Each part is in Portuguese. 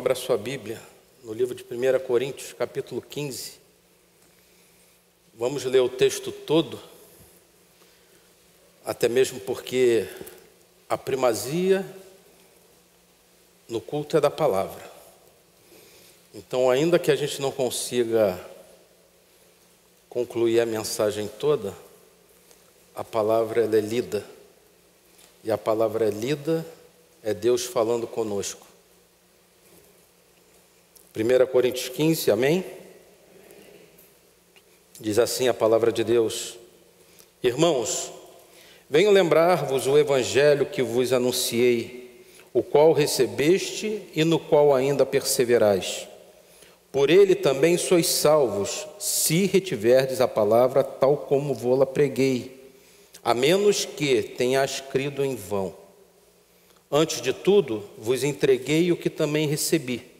Abra sua Bíblia no livro de 1 Coríntios, capítulo 15. Vamos ler o texto todo, até mesmo porque a primazia no culto é da palavra. Então, ainda que a gente não consiga concluir a mensagem toda, a palavra ela é lida. E a palavra é lida, é Deus falando conosco. 1 Coríntios 15, amém? Diz assim a palavra de Deus: Irmãos, venho lembrar-vos o evangelho que vos anunciei, o qual recebeste e no qual ainda perseverais. Por ele também sois salvos, se retiverdes a palavra tal como vô-la preguei, a menos que tenhas crido em vão. Antes de tudo, vos entreguei o que também recebi,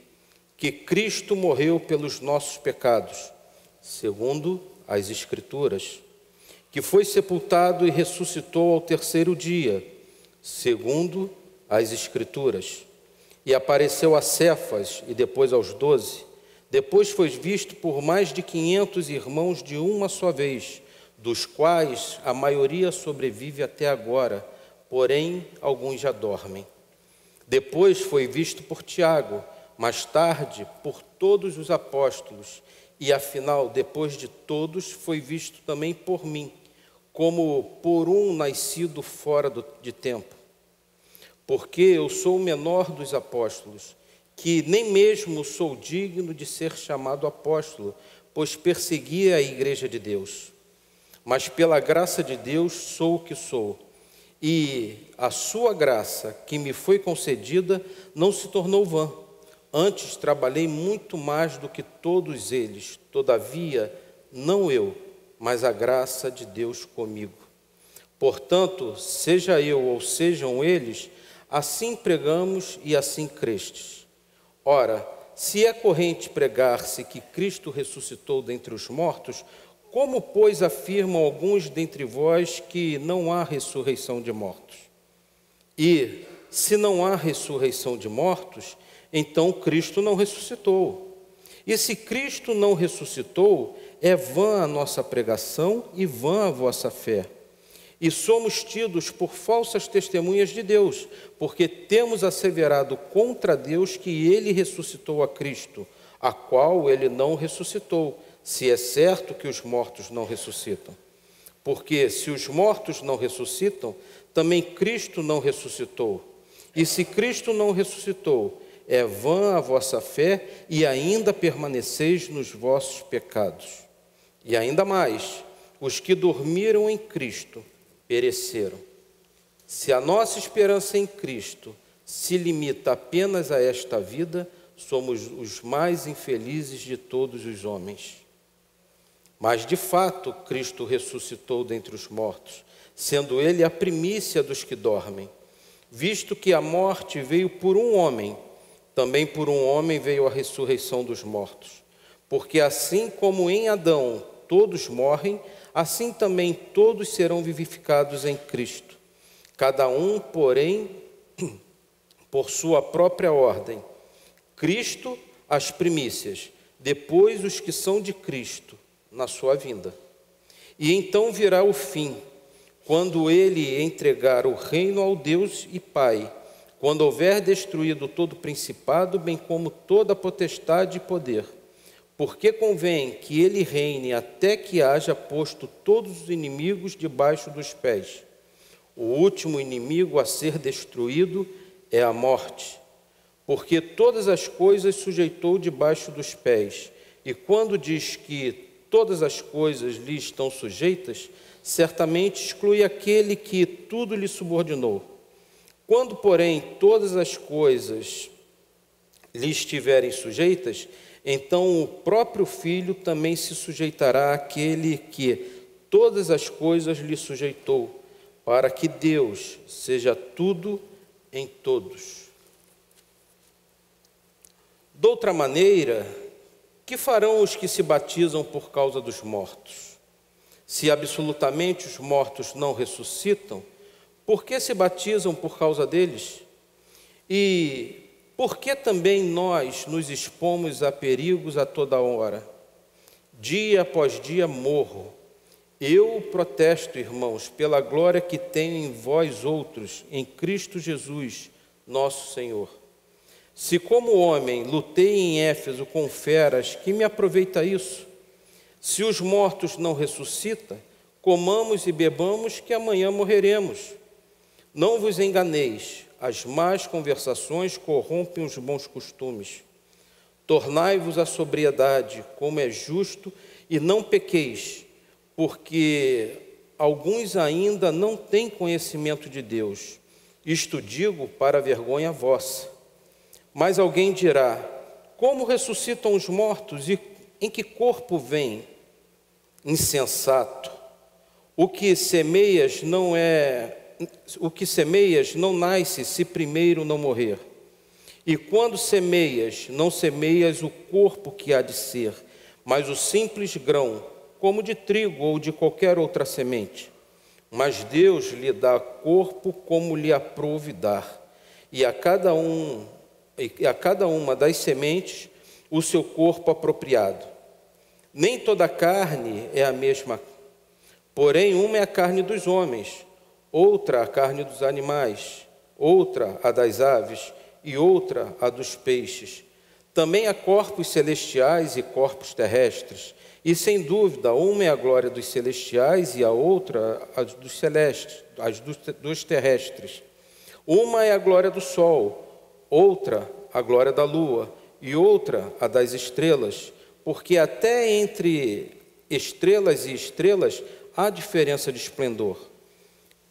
que Cristo morreu pelos nossos pecados, segundo as Escrituras, que foi sepultado e ressuscitou ao terceiro dia, segundo as Escrituras, e apareceu a Cefas e depois aos 12, depois foi visto por mais de 500 irmãos de uma só vez, dos quais a maioria sobrevive até agora, porém alguns já dormem. Depois foi visto por Tiago, mais tarde por todos os apóstolos, e afinal, depois de todos, foi visto também por mim, como por um nascido fora de tempo. Porque eu sou o menor dos apóstolos, que nem mesmo sou digno de ser chamado apóstolo, pois persegui a igreja de Deus. Mas pela graça de Deus sou o que sou, e a sua graça que me foi concedida não se tornou vã. Antes trabalhei muito mais do que todos eles, todavia, não eu, mas a graça de Deus comigo. Portanto, seja eu ou sejam eles, assim pregamos e assim crestes. Ora, se é corrente pregar-se que Cristo ressuscitou dentre os mortos, como, pois, afirmam alguns dentre vós que não há ressurreição de mortos? E, se não há ressurreição de mortos, então Cristo não ressuscitou. E se Cristo não ressuscitou, é vã a nossa pregação e vã a vossa fé. E somos tidos por falsas testemunhas de Deus, porque temos asseverado contra Deus que ele ressuscitou a Cristo, a qual ele não ressuscitou, se é certo que os mortos não ressuscitam. Porque se os mortos não ressuscitam, também Cristo não ressuscitou. E se Cristo não ressuscitou, é vã a vossa fé e ainda permaneceis nos vossos pecados. E ainda mais, os que dormiram em Cristo pereceram. Se a nossa esperança em Cristo se limita apenas a esta vida, somos os mais infelizes de todos os homens. Mas, de fato, Cristo ressuscitou dentre os mortos, sendo ele a primícia dos que dormem. Visto que a morte veio por um homem, também por um homem veio a ressurreição dos mortos. Porque assim como em Adão todos morrem, assim também todos serão vivificados em Cristo. Cada um, porém, por sua própria ordem. Cristo, as primícias, depois os que são de Cristo, na sua vinda. E então virá o fim, quando ele entregar o reino ao Deus e Pai, quando houver destruído todo principado, bem como toda potestade e poder, porque convém que ele reine até que haja posto todos os inimigos debaixo dos pés. O último inimigo a ser destruído é a morte, porque todas as coisas sujeitou debaixo dos pés. E quando diz que todas as coisas lhe estão sujeitas, certamente exclui aquele que tudo lhe subordinou. Quando, porém, todas as coisas lhe estiverem sujeitas, então o próprio Filho também se sujeitará àquele que todas as coisas lhe sujeitou, para que Deus seja tudo em todos. De outra maneira, que farão os que se batizam por causa dos mortos? Se absolutamente os mortos não ressuscitam, por que se batizam por causa deles? E por que também nós nos expomos a perigos a toda hora? Dia após dia morro. Eu protesto, irmãos, pela glória que tenho em vós outros, em Cristo Jesus, nosso Senhor. Se como homem lutei em Éfeso com feras, que me aproveita isso? Se os mortos não ressuscitam, comamos e bebamos, que amanhã morreremos. Não vos enganeis, as más conversações corrompem os bons costumes. Tornai-vos à sobriedade, como é justo, e não pequeis, porque alguns ainda não têm conhecimento de Deus. Isto digo para a vergonha vossa. Mas alguém dirá: como ressuscitam os mortos e em que corpo vêm? Insensato. O que semeias não nasce se primeiro não morrer. E quando semeias, não semeias o corpo que há de ser, mas o simples grão, como de trigo ou de qualquer outra semente. Mas Deus lhe dá corpo como lhe aprouve dar, e a cada uma das sementes o seu corpo apropriado. Nem toda a carne é a mesma, porém uma é a carne dos homens, outra a carne dos animais, outra a das aves, e outra a dos peixes. Também há corpos celestiais e corpos terrestres, e sem dúvida, uma é a glória dos celestiais e a outra a dos celestes, dos terrestres. Uma é a glória do sol, outra a glória da lua, e outra a das estrelas, porque até entre estrelas e estrelas há diferença de esplendor.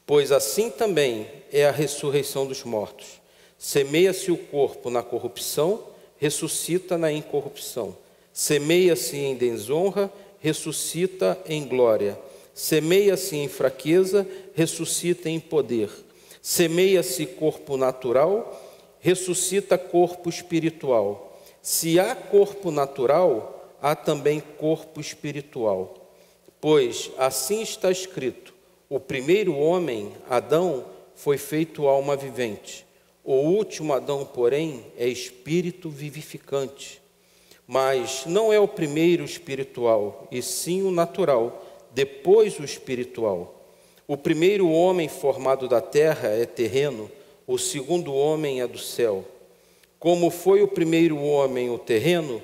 Pois assim também é a ressurreição dos mortos. Semeia-se o corpo na corrupção, ressuscita na incorrupção. Semeia-se em desonra, ressuscita em glória. Semeia-se em fraqueza, ressuscita em poder. Semeia-se corpo natural, ressuscita corpo espiritual. Se há corpo natural, há também corpo espiritual. Pois assim está escrito: o primeiro homem, Adão, foi feito alma vivente. O último Adão, porém, é espírito vivificante. Mas não é o primeiro espiritual, e sim o natural, depois o espiritual. O primeiro homem formado da terra é terreno, o segundo homem é do céu. Como foi o primeiro homem o terreno,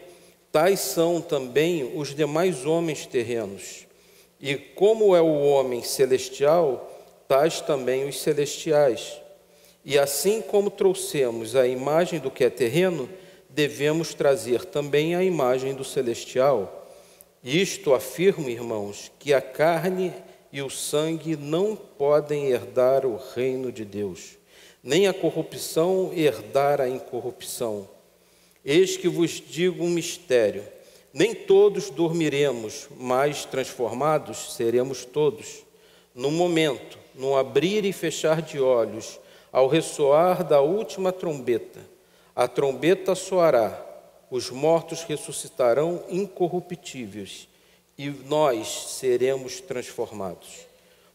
tais são também os demais homens terrenos. E como é o homem celestial, tais também os celestiais. E assim como trouxemos a imagem do que é terreno, devemos trazer também a imagem do celestial. Isto afirmo, irmãos, que a carne e o sangue não podem herdar o reino de Deus, nem a corrupção herdar a incorrupção. Eis que vos digo um mistério: nem todos dormiremos, mas transformados seremos todos. No momento, no abrir e fechar de olhos, ao ressoar da última trombeta, a trombeta soará, os mortos ressuscitarão incorruptíveis, e nós seremos transformados.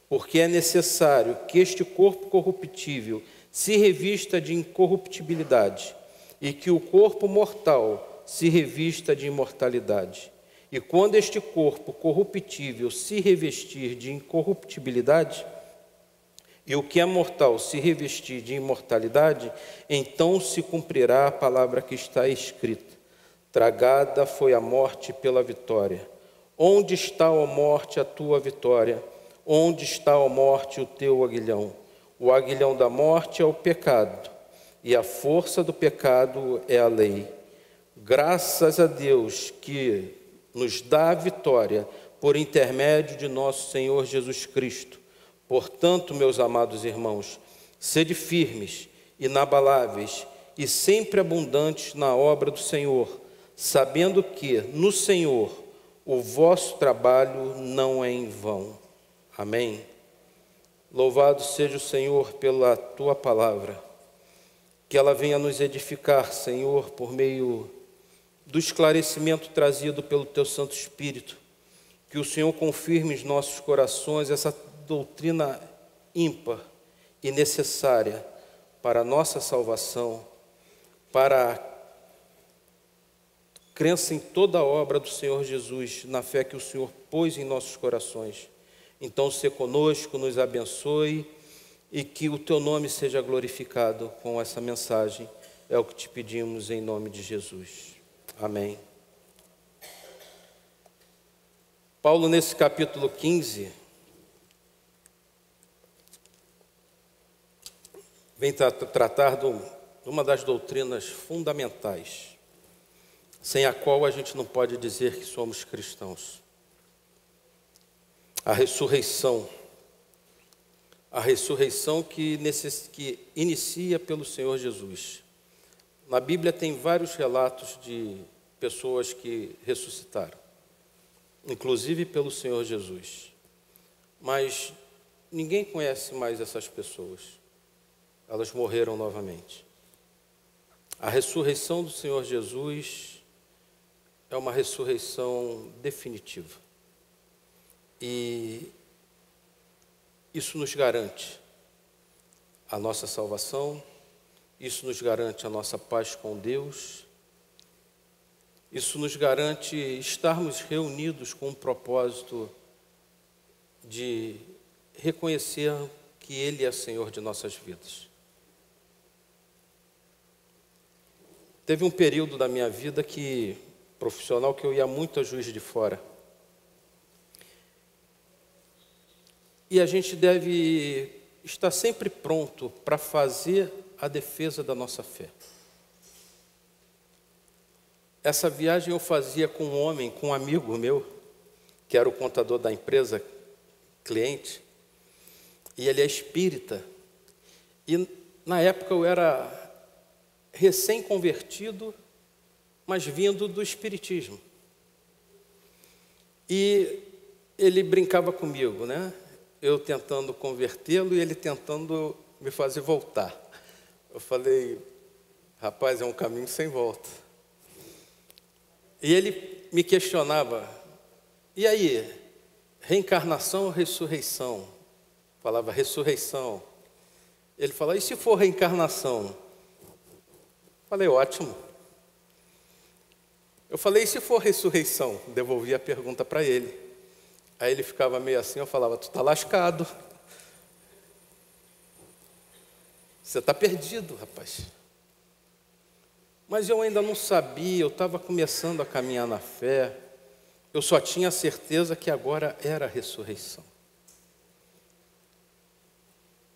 Porque é necessário que este corpo corruptível se revista de incorruptibilidade, e que o corpo mortal se revista de imortalidade. E quando este corpo corruptível se revestir de incorruptibilidade, e o que é mortal se revestir de imortalidade, então se cumprirá a palavra que está escrita: tragada foi a morte pela vitória. Onde está, ó morte, a tua vitória? Onde está, ó morte, o teu aguilhão? O aguilhão da morte é o pecado, e a força do pecado é a lei. Graças a Deus que nos dá a vitória por intermédio de nosso Senhor Jesus Cristo. Portanto, meus amados irmãos, sede firmes, inabaláveis e sempre abundantes na obra do Senhor, sabendo que no Senhor o vosso trabalho não é em vão. Amém. Louvado seja o Senhor pela tua palavra, que ela venha nos edificar, Senhor, por meio do esclarecimento trazido pelo teu Santo Espírito, que o Senhor confirme em nossos corações essa doutrina ímpar, e necessária para a nossa salvação, para a crença em toda a obra do Senhor Jesus, na fé que o Senhor pôs em nossos corações. Então, se conosco, nos abençoe e que o teu nome seja glorificado com essa mensagem. É o que te pedimos em nome de Jesus. Amém. Paulo, nesse capítulo 15, vem tratar de uma das doutrinas fundamentais, sem a qual a gente não pode dizer que somos cristãos. A ressurreição. A ressurreição que inicia pelo Senhor Jesus. Na Bíblia tem vários relatos de pessoas que ressuscitaram, inclusive pelo Senhor Jesus. Mas ninguém conhece mais essas pessoas. Elas morreram novamente. A ressurreição do Senhor Jesus é uma ressurreição definitiva. E isso nos garante a nossa salvação, isso nos garante a nossa paz com Deus, isso nos garante estarmos reunidos com o propósito de reconhecer que Ele é Senhor de nossas vidas. Teve um período da minha vida profissional que eu ia muito a Juiz de Fora. E a gente deve estar sempre pronto para fazer a defesa da nossa fé. Essa viagem eu fazia com um homem, com um amigo meu, que era o contador da empresa, cliente, e ele é espírita. E na época eu era recém-convertido, mas vindo do espiritismo. E ele brincava comigo, né? Eu tentando convertê-lo e ele tentando me fazer voltar. Eu falei, rapaz, é um caminho sem volta. E ele me questionava, e aí, reencarnação ou ressurreição? Falava ressurreição. Ele falava, e se for reencarnação? Falei, ótimo. Eu falei, e se for ressurreição? Devolvi a pergunta para ele. Aí ele ficava meio assim, eu falava, tu está lascado. Você está perdido, rapaz. Mas eu ainda não sabia, eu estava começando a caminhar na fé. Eu só tinha certeza que agora era a ressurreição.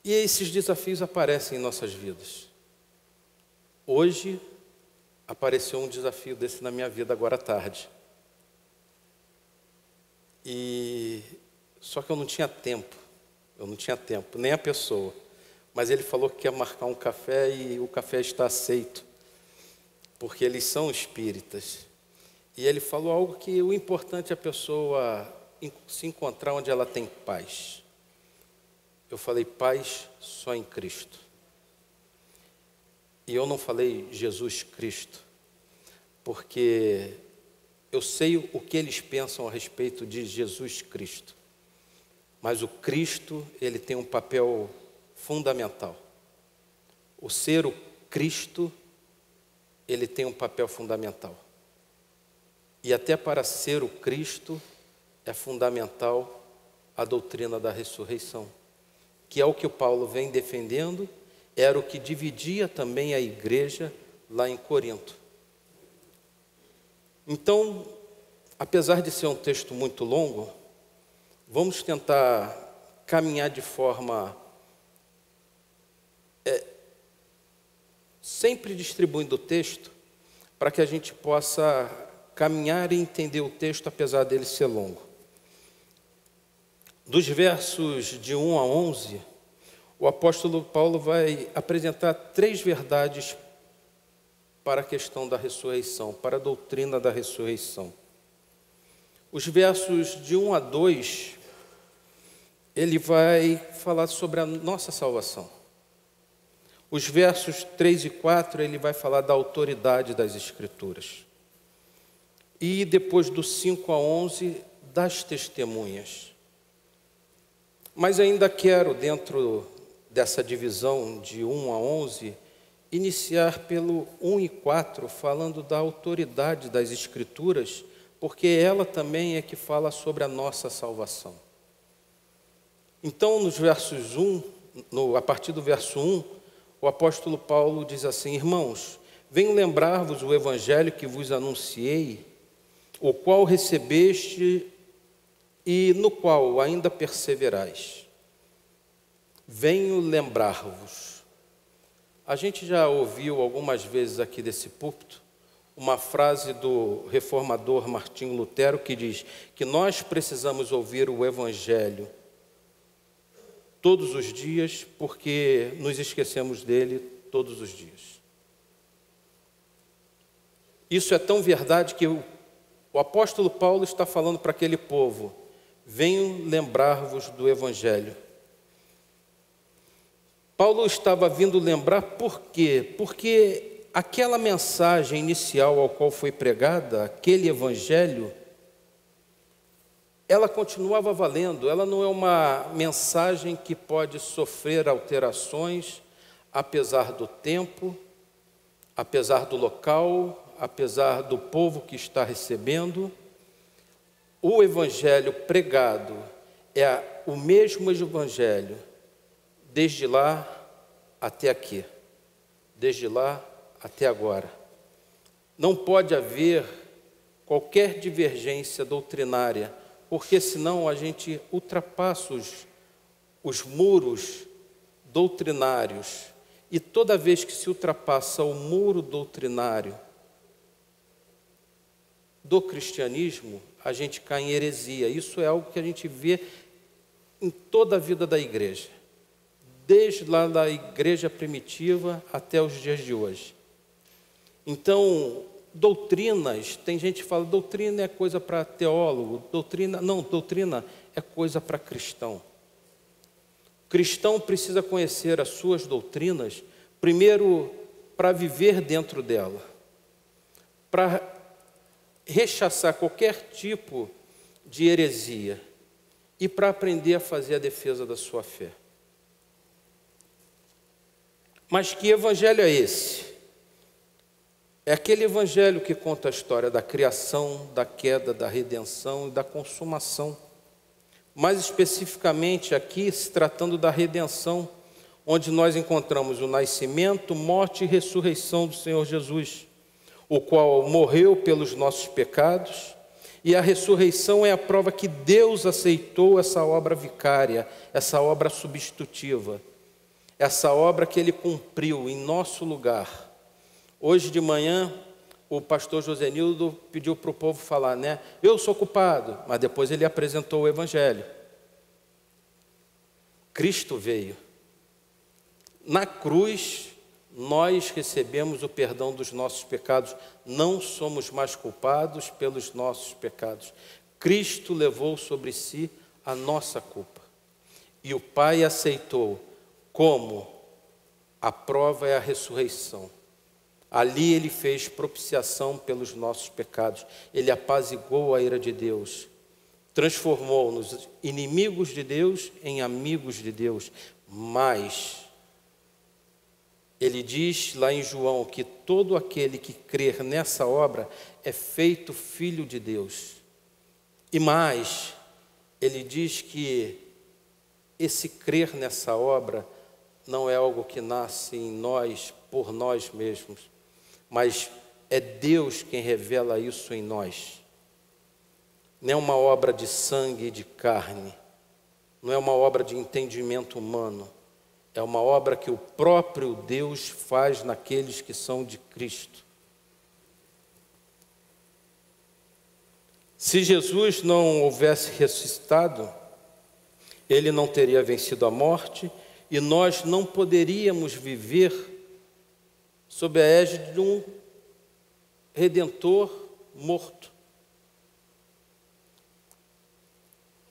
E esses desafios aparecem em nossas vidas. Hoje, apareceu um desafio desse na minha vida agora à tarde. Só que eu não tinha tempo, nem a pessoa. Mas ele falou que ia marcar um café e o café está aceito, porque eles são espíritas. E ele falou algo que o importante é a pessoa se encontrar onde ela tem paz. Eu falei, paz só em Cristo. E eu não falei Jesus Cristo, porque eu sei o que eles pensam a respeito de Jesus Cristo. Mas o Cristo, ele tem um papel fundamental. O ser o Cristo, ele tem um papel fundamental. E até para ser o Cristo, é fundamental a doutrina da ressurreição, que é o que o Paulo vem defendendo, era o que dividia também a igreja lá em Corinto. Então, apesar de ser um texto muito longo, vamos tentar caminhar de forma sempre distribuindo o texto, para que a gente possa caminhar e entender o texto, apesar dele ser longo. Dos versos de 1 a 11, o apóstolo Paulo vai apresentar 3 verdades para a questão da ressurreição, para a doutrina da ressurreição. Os versos de 1 a 2, ele vai falar sobre a nossa salvação. Os versos 3 e 4, ele vai falar da autoridade das Escrituras. E depois do 5 a 11, das testemunhas. Mas ainda quero, dentro dessa divisão de 1 a 11, iniciar pelo 1 e 4, falando da autoridade das Escrituras, porque ela também é que fala sobre a nossa salvação. Então, nos versos 1, a partir do verso 1, o apóstolo Paulo diz assim: irmãos, venho lembrar-vos o evangelho que vos anunciei, o qual recebeste e no qual ainda perseverais. Venho lembrar-vos. A gente já ouviu algumas vezes aqui desse púlpito uma frase do reformador Martinho Lutero que diz que nós precisamos ouvir o evangelho todos os dias, porque nos esquecemos dele todos os dias. Isso é tão verdade que o apóstolo Paulo está falando para aquele povo: venho lembrar-vos do evangelho. Paulo estava vindo lembrar por quê? Porque aquela mensagem inicial ao qual foi pregada, aquele evangelho, ela continuava valendo. Ela não é uma mensagem que pode sofrer alterações, apesar do tempo, apesar do local, apesar do povo que está recebendo. O evangelho pregado é o mesmo evangelho, desde lá até aqui, desde lá até agora. Não pode haver qualquer divergência doutrinária, porque senão a gente ultrapassa os muros doutrinários. E toda vez que se ultrapassa o muro doutrinário do cristianismo, a gente cai em heresia. Isso é algo que a gente vê em toda a vida da igreja, desde lá da igreja primitiva até os dias de hoje. Então, doutrinas, tem gente que fala, doutrina é coisa para teólogo, doutrina é coisa para cristão. O cristão precisa conhecer as suas doutrinas, primeiro para viver dentro dela, para rechaçar qualquer tipo de heresia e para aprender a fazer a defesa da sua fé. Mas que evangelho é esse? É aquele evangelho que conta a história da criação, da queda, da redenção e da consumação. Mais especificamente aqui, se tratando da redenção, onde nós encontramos o nascimento, morte e ressurreição do Senhor Jesus, o qual morreu pelos nossos pecados, e a ressurreição é a prova que Deus aceitou essa obra vicária, essa obra substitutiva, essa obra que Ele cumpriu em nosso lugar. Hoje de manhã, o pastor Josenildo pediu para o povo falar, né? Eu sou culpado, mas depois ele apresentou o evangelho. Cristo veio. Na cruz, nós recebemos o perdão dos nossos pecados. Não somos mais culpados pelos nossos pecados. Cristo levou sobre si a nossa culpa. E o Pai aceitou como a prova é a ressurreição. Ali Ele fez propiciação pelos nossos pecados. Ele apaziguou a ira de Deus. Transformou-nos inimigos de Deus em amigos de Deus. Mas Ele diz lá em João que todo aquele que crer nessa obra é feito filho de Deus. E mais, Ele diz que esse crer nessa obra não é algo que nasce em nós, por nós mesmos, mas é Deus quem revela isso em nós. Não é uma obra de sangue e de carne, não é uma obra de entendimento humano, é uma obra que o próprio Deus faz naqueles que são de Cristo. Se Jesus não houvesse ressuscitado, Ele não teria vencido a morte e nós não poderíamos viver sob a égide de um Redentor morto.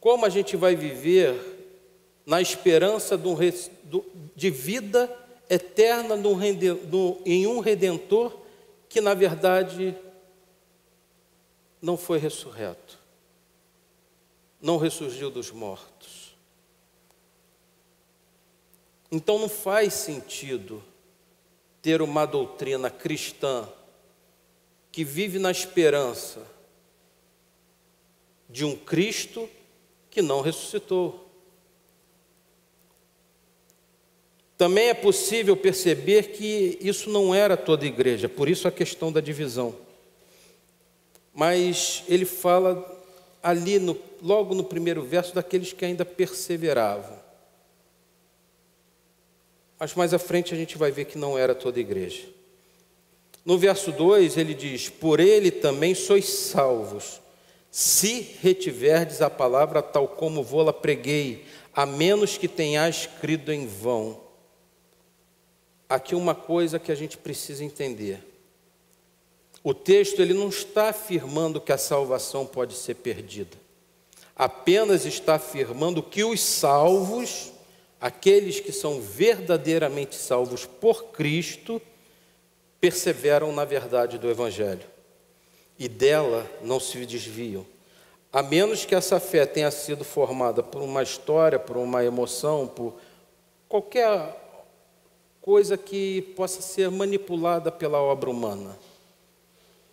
Como a gente vai viver na esperança de vida eterna em um Redentor que, na verdade, não foi ressurreto, não ressurgiu dos mortos? Então não faz sentido ter uma doutrina cristã que vive na esperança de um Cristo que não ressuscitou. Também é possível perceber que isso não era toda a igreja, por isso a questão da divisão. Mas ele fala ali, logo no primeiro verso, daqueles que ainda perseveravam. Mas mais à frente a gente vai ver que não era toda a igreja. No verso 2 ele diz: por ele também sois salvos, se retiverdes a palavra tal como vô-la preguei, a menos que tenhais crido em vão. Aqui uma coisa que a gente precisa entender. O texto ele não está afirmando que a salvação pode ser perdida. Apenas está afirmando que os salvos, aqueles que são verdadeiramente salvos por Cristo, perseveram na verdade do Evangelho. E dela não se desviam. A menos que essa fé tenha sido formada por uma história, por uma emoção, por qualquer coisa que possa ser manipulada pela obra humana.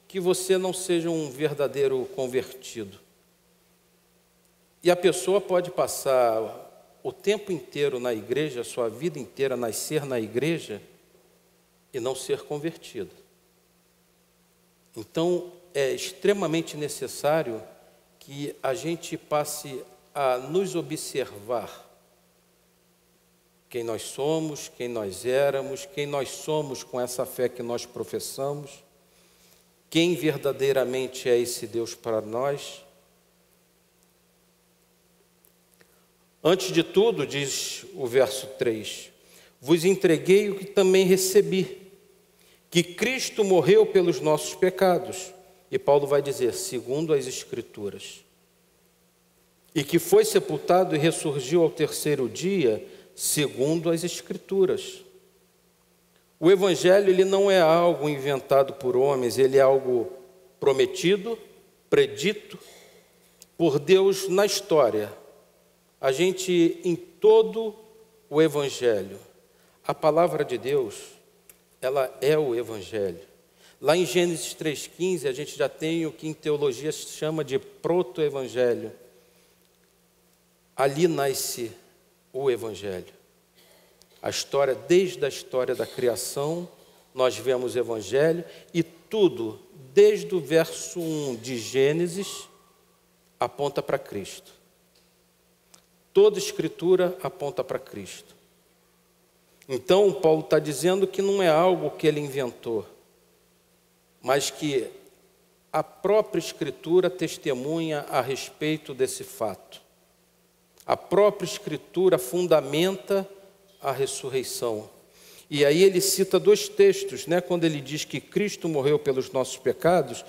Que você não seja um verdadeiro convertido. E a pessoa pode passar o tempo inteiro na igreja, a sua vida inteira nascer na igreja e não ser convertido. Então, é extremamente necessário que a gente passe a nos observar quem nós somos, quem nós éramos, quem nós somos com essa fé que nós professamos, quem verdadeiramente é esse Deus para nós. Antes de tudo, diz o verso 3, vos entreguei o que também recebi, que Cristo morreu pelos nossos pecados. E Paulo vai dizer, segundo as Escrituras, e que foi sepultado e ressurgiu ao terceiro dia, segundo as Escrituras. O Evangelho ele não é algo inventado por homens, ele é algo prometido, predito por Deus na história. A gente, em todo o Evangelho, a palavra de Deus, ela é o Evangelho. Lá em Gênesis 3,15, a gente já tem o que em teologia se chama de proto-evangelho. Ali nasce o Evangelho. A história, desde a história da criação, nós vemos o Evangelho e tudo, desde o verso 1 de Gênesis, aponta para Cristo. Toda Escritura aponta para Cristo. Então, Paulo está dizendo que não é algo que ele inventou, mas que a própria Escritura testemunha a respeito desse fato. A própria Escritura fundamenta a ressurreição. E aí ele cita dois textos, né? Quando ele diz que Cristo morreu pelos nossos pecados,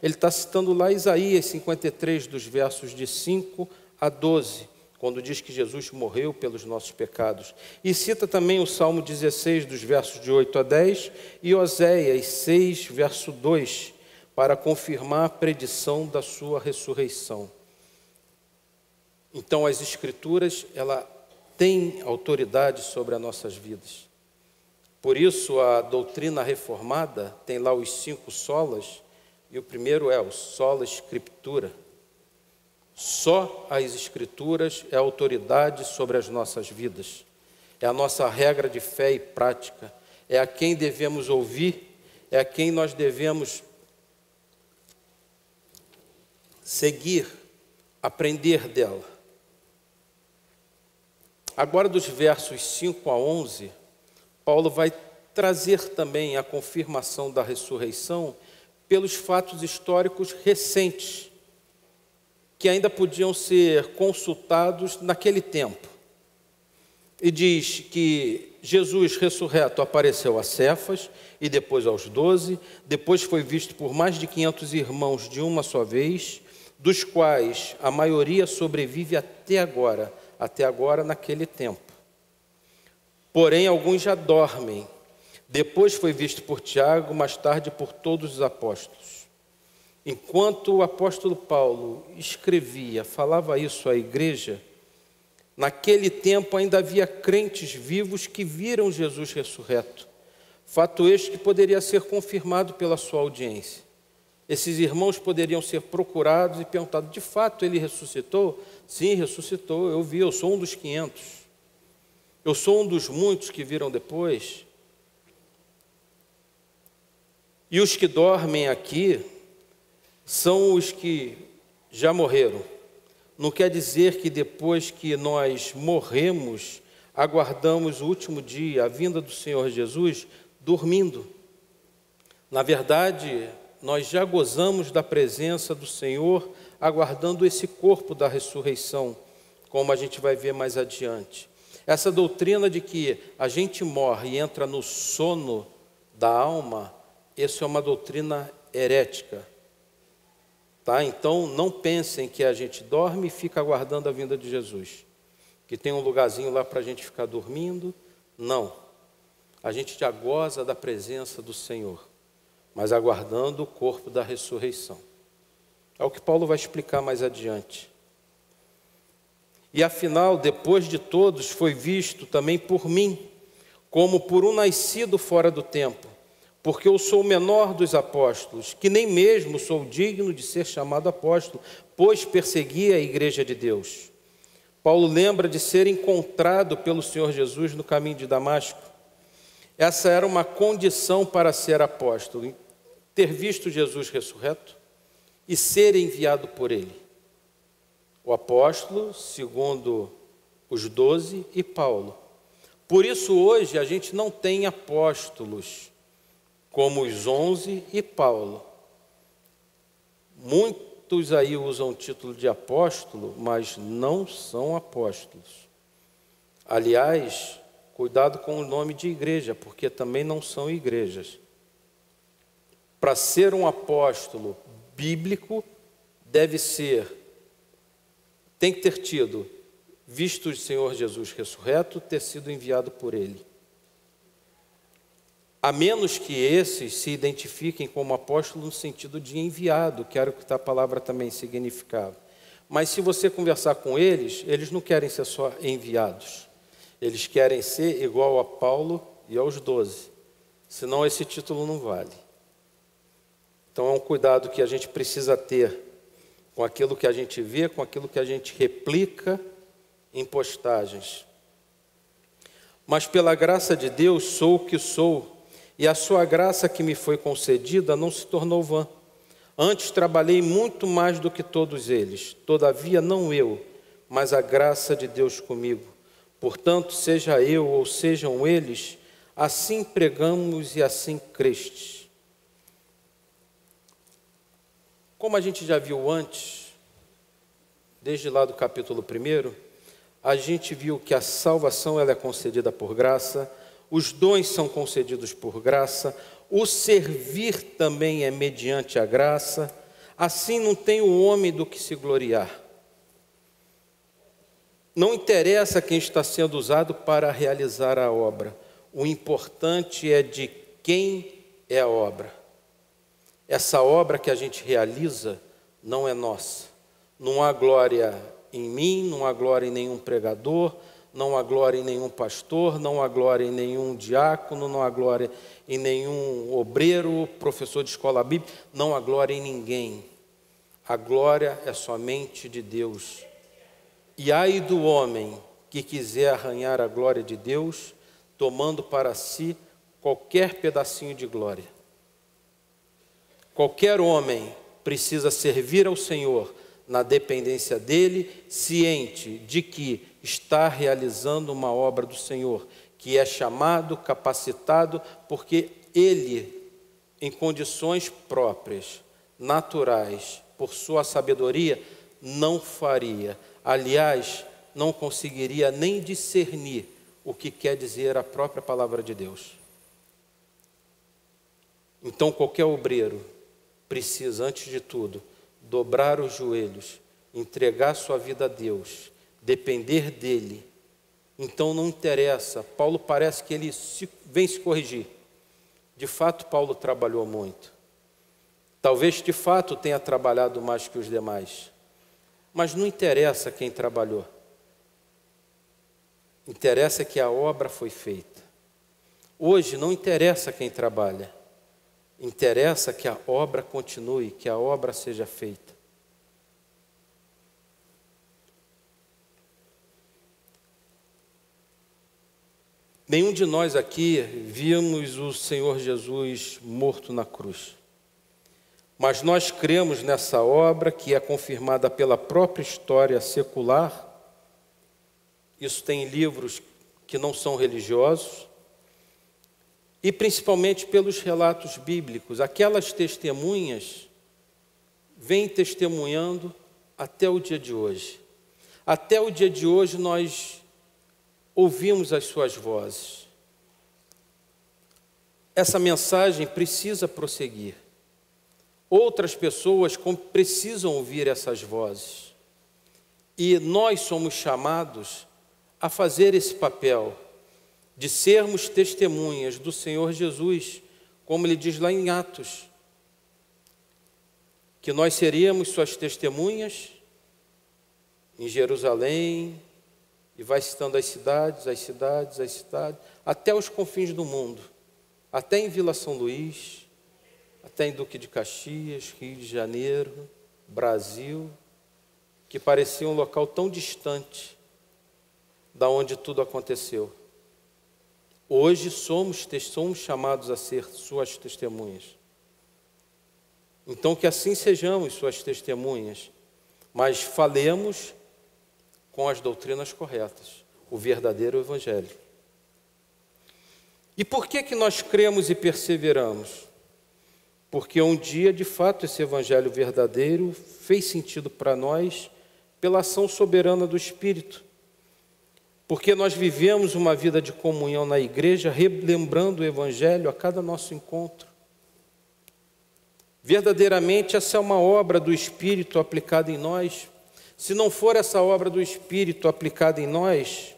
ele está citando lá Isaías 53, dos versos de 5 a 12, quando diz que Jesus morreu pelos nossos pecados. E cita também o Salmo 16, dos versos de 8 a 10, e Oséias 6, verso 2, para confirmar a predição da sua ressurreição. Então, as Escrituras, ela tem autoridade sobre as nossas vidas. Por isso, a doutrina reformada tem lá os 5 solas, e o primeiro é o sola Scriptura. Só as Escrituras é a autoridade sobre as nossas vidas. É a nossa regra de fé e prática. É a quem devemos ouvir, é a quem nós devemos seguir, aprender dela. Agora, dos versos 5 a 11, Paulo vai trazer também a confirmação da ressurreição pelos fatos históricos recentes, que ainda podiam ser consultados naquele tempo. E diz que Jesus ressurreto apareceu a Cefas e depois aos 12, depois foi visto por mais de 500 irmãos de uma só vez, dos quais a maioria sobrevive até agora naquele tempo. Porém, alguns já dormem. Depois foi visto por Tiago, mais tarde por todos os apóstolos. Enquanto o apóstolo Paulo escrevia, falava isso à igreja, Naquele tempo ainda havia crentes vivos que viram Jesus ressurreto. Fato este que poderia ser confirmado pela sua audiência. Esses irmãos poderiam ser procurados e perguntados: de fato ele ressuscitou? Sim, ressuscitou, eu vi, eu sou um dos 500. Eu sou um dos muitos que viram depois. E os que dormem aqui são os que já morreram. Não quer dizer que depois que nós morremos, aguardamos o último dia, a vinda do Senhor Jesus, dormindo. Na verdade, nós já gozamos da presença do Senhor, aguardando esse corpo da ressurreição, como a gente vai ver mais adiante. Essa doutrina de que a gente morre e entra no sono da alma, essa é uma doutrina herética. Tá? Então, não pensem que a gente dorme e fica aguardando a vinda de Jesus, que tem um lugarzinho lá para a gente ficar dormindo. Não. A gente já goza da presença do Senhor, mas aguardando o corpo da ressurreição. É o que Paulo vai explicar mais adiante. E afinal, depois de todos, foi visto também por mim, como por um nascido fora do tempo, porque eu sou o menor dos apóstolos, que nem mesmo sou digno de ser chamado apóstolo, pois persegui a igreja de Deus. Paulo lembra de ser encontrado pelo Senhor Jesus no caminho de Damasco. Essa era uma condição para ser apóstolo: ter visto Jesus ressurreto e ser enviado por ele. O apóstolo, segundo os 12, e Paulo. Por isso hoje a gente não tem apóstolos como os 11 e Paulo. Muitos aí usam o título de apóstolo, mas não são apóstolos. Aliás, cuidado com o nome de igreja, porque também não são igrejas. Para ser um apóstolo bíblico, tem que ter tido visto o Senhor Jesus ressurreto, ter sido enviado por ele. A menos que esses se identifiquem como apóstolos no sentido de enviado, que era o que a palavra também significava. Mas se você conversar com eles, eles não querem ser só enviados. Eles querem ser igual a Paulo e aos 12. Senão esse título não vale. Então é um cuidado que a gente precisa ter com aquilo que a gente vê, com aquilo que a gente replica em postagens. Mas pela graça de Deus sou o que sou, e a sua graça que me foi concedida não se tornou vã. Antes trabalhei muito mais do que todos eles. Todavia não eu, mas a graça de Deus comigo. Portanto, seja eu ou sejam eles, assim pregamos e assim crestes. Como a gente já viu antes, desde lá do capítulo 1, a gente viu que a salvação ela é concedida por graça, os dons são concedidos por graça, o servir também é mediante a graça. Assim não tem o homem do que se gloriar. Não interessa quem está sendo usado para realizar a obra. O importante é de quem é a obra. Essa obra que a gente realiza não é nossa. Não há glória em mim, não há glória em nenhum pregador, não há glória em nenhum pastor, não há glória em nenhum diácono, não há glória em nenhum obreiro, professor de escola bíblica, não há glória em ninguém. A glória é somente de Deus. E ai do homem que quiser arranhar a glória de Deus, tomando para si qualquer pedacinho de glória. Qualquer homem precisa servir ao Senhor na dependência dele, ciente de que está realizando uma obra do Senhor, que é chamado, capacitado, porque ele, em condições próprias, naturais, por sua sabedoria, não faria. Aliás, não conseguiria nem discernir o que quer dizer a própria palavra de Deus. Então, qualquer obreiro precisa, antes de tudo, dobrar os joelhos, entregar sua vida a Deus, depender dele. Então não interessa, Paulo parece que ele vem se corrigir. De fato, Paulo trabalhou muito. Talvez de fato tenha trabalhado mais que os demais. Mas não interessa quem trabalhou. Interessa que a obra foi feita. Hoje não interessa quem trabalha. Interessa que a obra continue, que a obra seja feita. Nenhum de nós aqui vimos o Senhor Jesus morto na cruz. Mas nós cremos nessa obra que é confirmada pela própria história secular. Isso tem livros que não são religiosos. E principalmente pelos relatos bíblicos. Aquelas testemunhas vêm testemunhando até o dia de hoje. Até o dia de hoje nós ouvimos as suas vozes. Essa mensagem precisa prosseguir. Outras pessoas precisam ouvir essas vozes. E nós somos chamados a fazer esse papel de sermos testemunhas do Senhor Jesus, como ele diz lá em Atos, que nós seríamos suas testemunhas em Jerusalém, e vai citando as cidades, até os confins do mundo, até em Vila São Luís, até em Duque de Caxias, Rio de Janeiro, Brasil, que parecia um local tão distante da onde tudo aconteceu. Hoje somos chamados a ser suas testemunhas. Então que assim sejamos suas testemunhas, mas falemos com as doutrinas corretas, o verdadeiro evangelho. E por que nós cremos e perseveramos? Porque um dia, de fato, esse evangelho verdadeiro fez sentido para nós pela ação soberana do Espírito. Porque nós vivemos uma vida de comunhão na igreja, relembrando o evangelho a cada nosso encontro. Verdadeiramente, essa é uma obra do Espírito aplicada em nós. Se não for essa obra do Espírito aplicada em nós,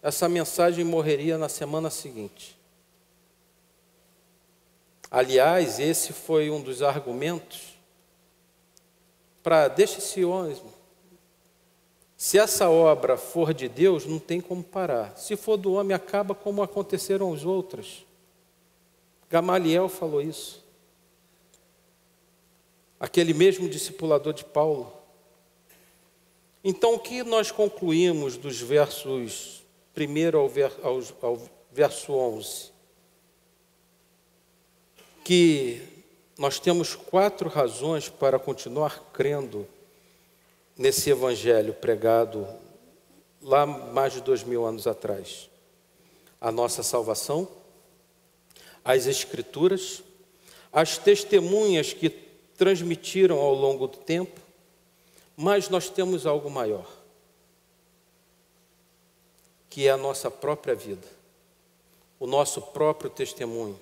essa mensagem morreria na semana seguinte. Aliás, esse foi um dos argumentos para deixa esse homem. Se essa obra for de Deus, não tem como parar. Se for do homem, acaba como aconteceram os outros. Gamaliel falou isso. Aquele mesmo discipulador de Paulo. Então, o que nós concluímos dos versos 1 ao verso 11? Que nós temos 4 razões para continuar crendo nesse evangelho pregado lá mais de 2000 anos atrás. A nossa salvação, as Escrituras, as testemunhas que transmitiram ao longo do tempo, mas nós temos algo maior, que é a nossa própria vida, o nosso próprio testemunho,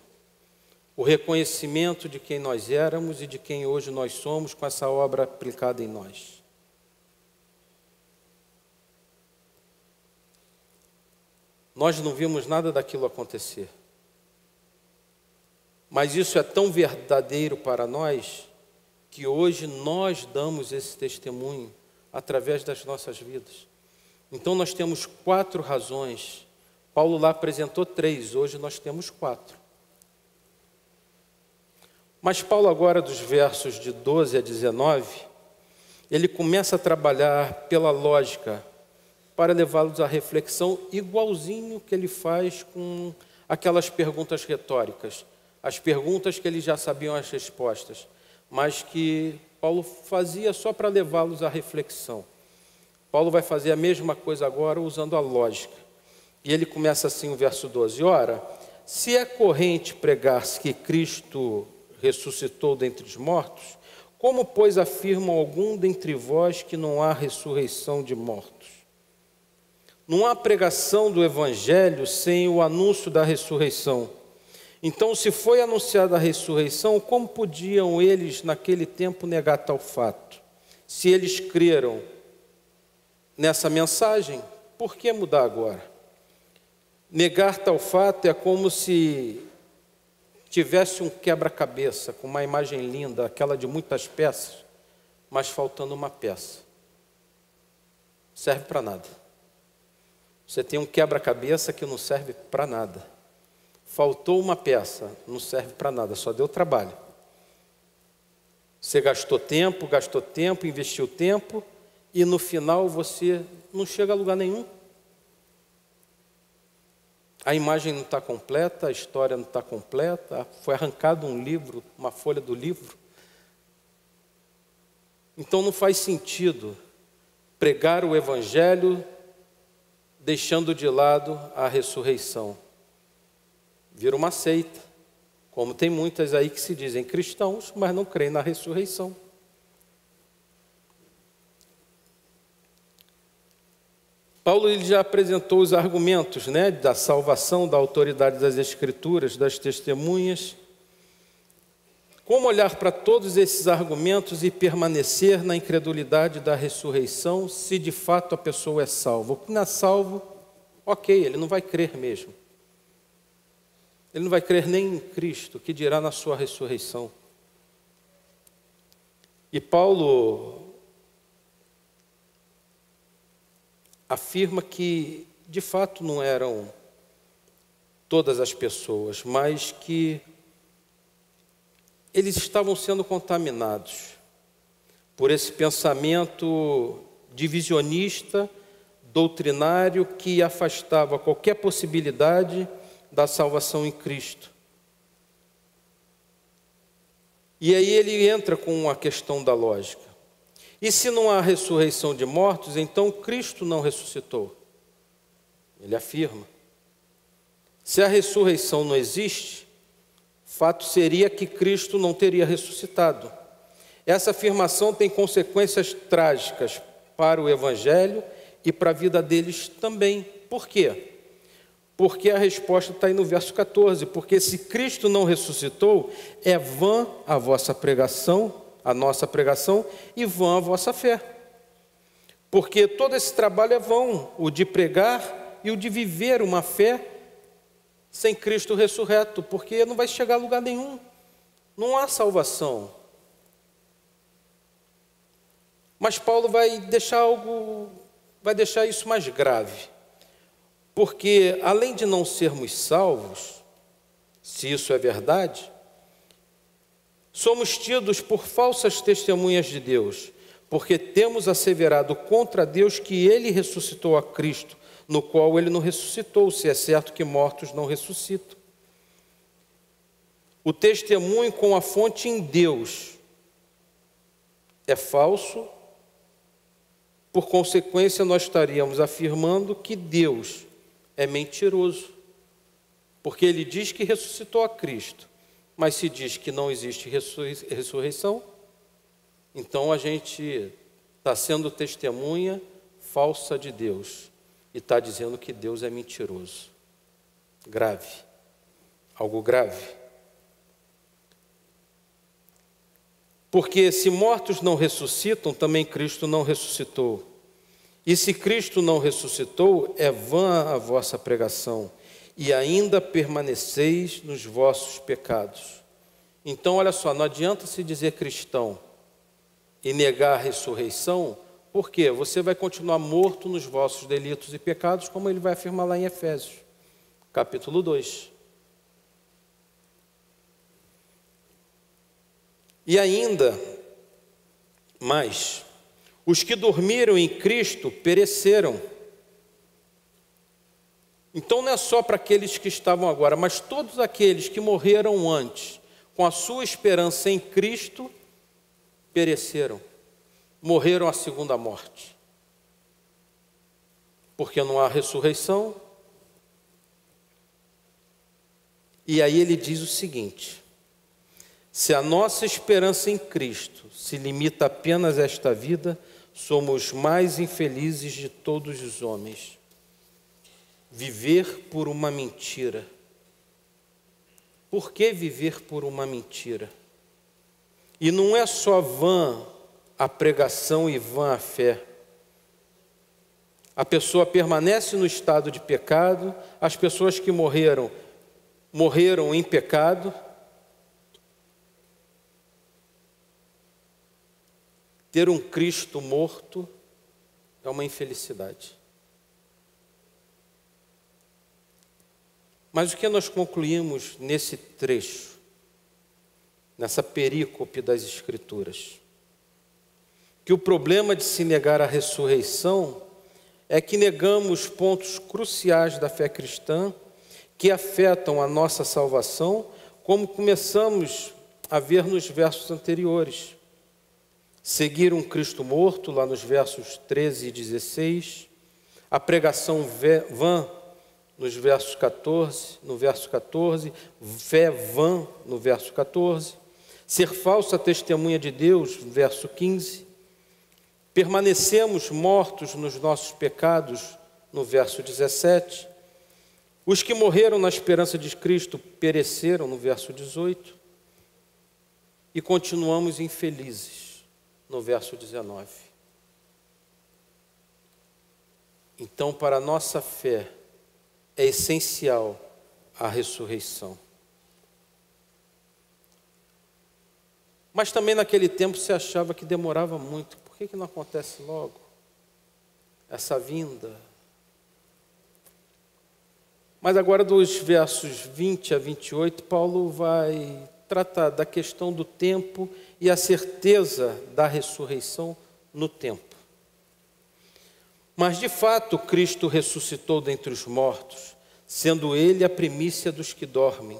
o reconhecimento de quem nós éramos e de quem hoje nós somos com essa obra aplicada em nós. Nós não vimos nada daquilo acontecer, mas isso é tão verdadeiro para nós que hoje nós damos esse testemunho através das nossas vidas. Então nós temos 4 razões. Paulo lá apresentou 3, hoje nós temos 4. Mas Paulo agora, dos versos de 12 a 19, ele começa a trabalhar pela lógica para levá-los à reflexão, igualzinho que ele faz com aquelas perguntas retóricas, as perguntas que eles já sabiam as respostas, mas que Paulo fazia só para levá-los à reflexão. Paulo vai fazer a mesma coisa agora usando a lógica. E ele começa assim o verso 12. Ora, se é corrente pregar-se que Cristo ressuscitou dentre os mortos, como, pois, afirma algum dentre vós que não há ressurreição de mortos? Não há pregação do Evangelho sem o anúncio da ressurreição. Então, se foi anunciada a ressurreição, como podiam eles, naquele tempo, negar tal fato? Se eles creram nessa mensagem, por que mudar agora? Negar tal fato é como se tivesse um quebra-cabeça com uma imagem linda, aquela de muitas peças, mas faltando uma peça. Serve para nada. Você tem um quebra-cabeça que não serve para nada. Faltou uma peça, não serve para nada, só deu trabalho. Você gastou tempo, investiu tempo, e no final você não chega a lugar nenhum. A imagem não está completa, a história não está completa, foi arrancado um livro, uma folha do livro. Então não faz sentido pregar o Evangelho deixando de lado a ressurreição. Vira uma seita, como tem muitas aí que se dizem cristãos, mas não creem na ressurreição. Paulo ele já apresentou os argumentos, da salvação, da autoridade das Escrituras, das testemunhas. Como olhar para todos esses argumentos e permanecer na incredulidade da ressurreição, se de fato a pessoa é salva? O que não é salvo, ok, ele não vai crer mesmo. Ele não vai crer nem em Cristo, que dirá na sua ressurreição. E Paulo afirma que, de fato, não eram todas as pessoas, mas que eles estavam sendo contaminados por esse pensamento divisionista, doutrinário, que afastava qualquer possibilidade da salvação em Cristo. E aí ele entra com a questão da lógica. E se não há ressurreição de mortos, então Cristo não ressuscitou. Ele afirma. Se a ressurreição não existe, fato seria que Cristo não teria ressuscitado. Essa afirmação tem consequências trágicas para o Evangelho e para a vida deles também. Por quê? Porque a resposta está aí no verso 14. Porque se Cristo não ressuscitou, é vã a vossa pregação, a nossa pregação, e vã a vossa fé. Porque todo esse trabalho é vão, o de pregar e o de viver uma fé sem Cristo ressurreto, porque não vai chegar a lugar nenhum. Não há salvação. Mas Paulo vai deixar isso mais grave. Porque além de não sermos salvos, se isso é verdade, somos tidos por falsas testemunhas de Deus, porque temos asseverado contra Deus que ele ressuscitou a Cristo, no qual ele não ressuscitou, se é certo que mortos não ressuscitam. O testemunho com a fonte em Deus é falso, por consequência nós estaríamos afirmando que Deus é mentiroso, porque ele diz que ressuscitou a Cristo, mas se diz que não existe ressurreição, então a gente está sendo testemunha falsa de Deus e está dizendo que Deus é mentiroso. Grave, algo grave. Porque se mortos não ressuscitam, também Cristo não ressuscitou. E se Cristo não ressuscitou, é vã a vossa pregação, e ainda permaneceis nos vossos pecados. Então, olha só, não adianta se dizer cristão e negar a ressurreição, porque você vai continuar morto nos vossos delitos e pecados, como ele vai afirmar lá em Efésios, capítulo 2. E ainda mais, os que dormiram em Cristo pereceram. Então não é só para aqueles que estavam agora, mas todos aqueles que morreram antes, com a sua esperança em Cristo, pereceram. Morreram a segunda morte. Porque não há ressurreição. E aí ele diz o seguinte: se a nossa esperança em Cristo se limita apenas a esta vida, somos mais infelizes de todos os homens. Viver por uma mentira. Por que viver por uma mentira? E não é só vã a pregação e vã a fé. A pessoa permanece no estado de pecado, as pessoas que morreram em pecado. Ter um Cristo morto é uma infelicidade. Mas o que nós concluímos nesse trecho, nessa perícope das Escrituras? Que o problema de se negar a ressurreição é que negamos pontos cruciais da fé cristã que afetam a nossa salvação, como começamos a ver nos versos anteriores. Seguir um Cristo morto, lá nos versos 13 e 16, a pregação vã, no verso 14, fé vã, no verso 14, ser falsa testemunha de Deus, verso 15, permanecemos mortos nos nossos pecados, no verso 17, os que morreram na esperança de Cristo pereceram, no verso 18, e continuamos infelizes, no verso 19. Então, para a nossa fé, é essencial a ressurreição. Mas também naquele tempo se achava que demorava muito. Por que não acontece logo essa vinda? Mas agora, dos versos 20 a 28, Paulo vai tratar da questão do tempo e a certeza da ressurreição no tempo. Mas, de fato, Cristo ressuscitou dentre os mortos, sendo Ele a primícia dos que dormem.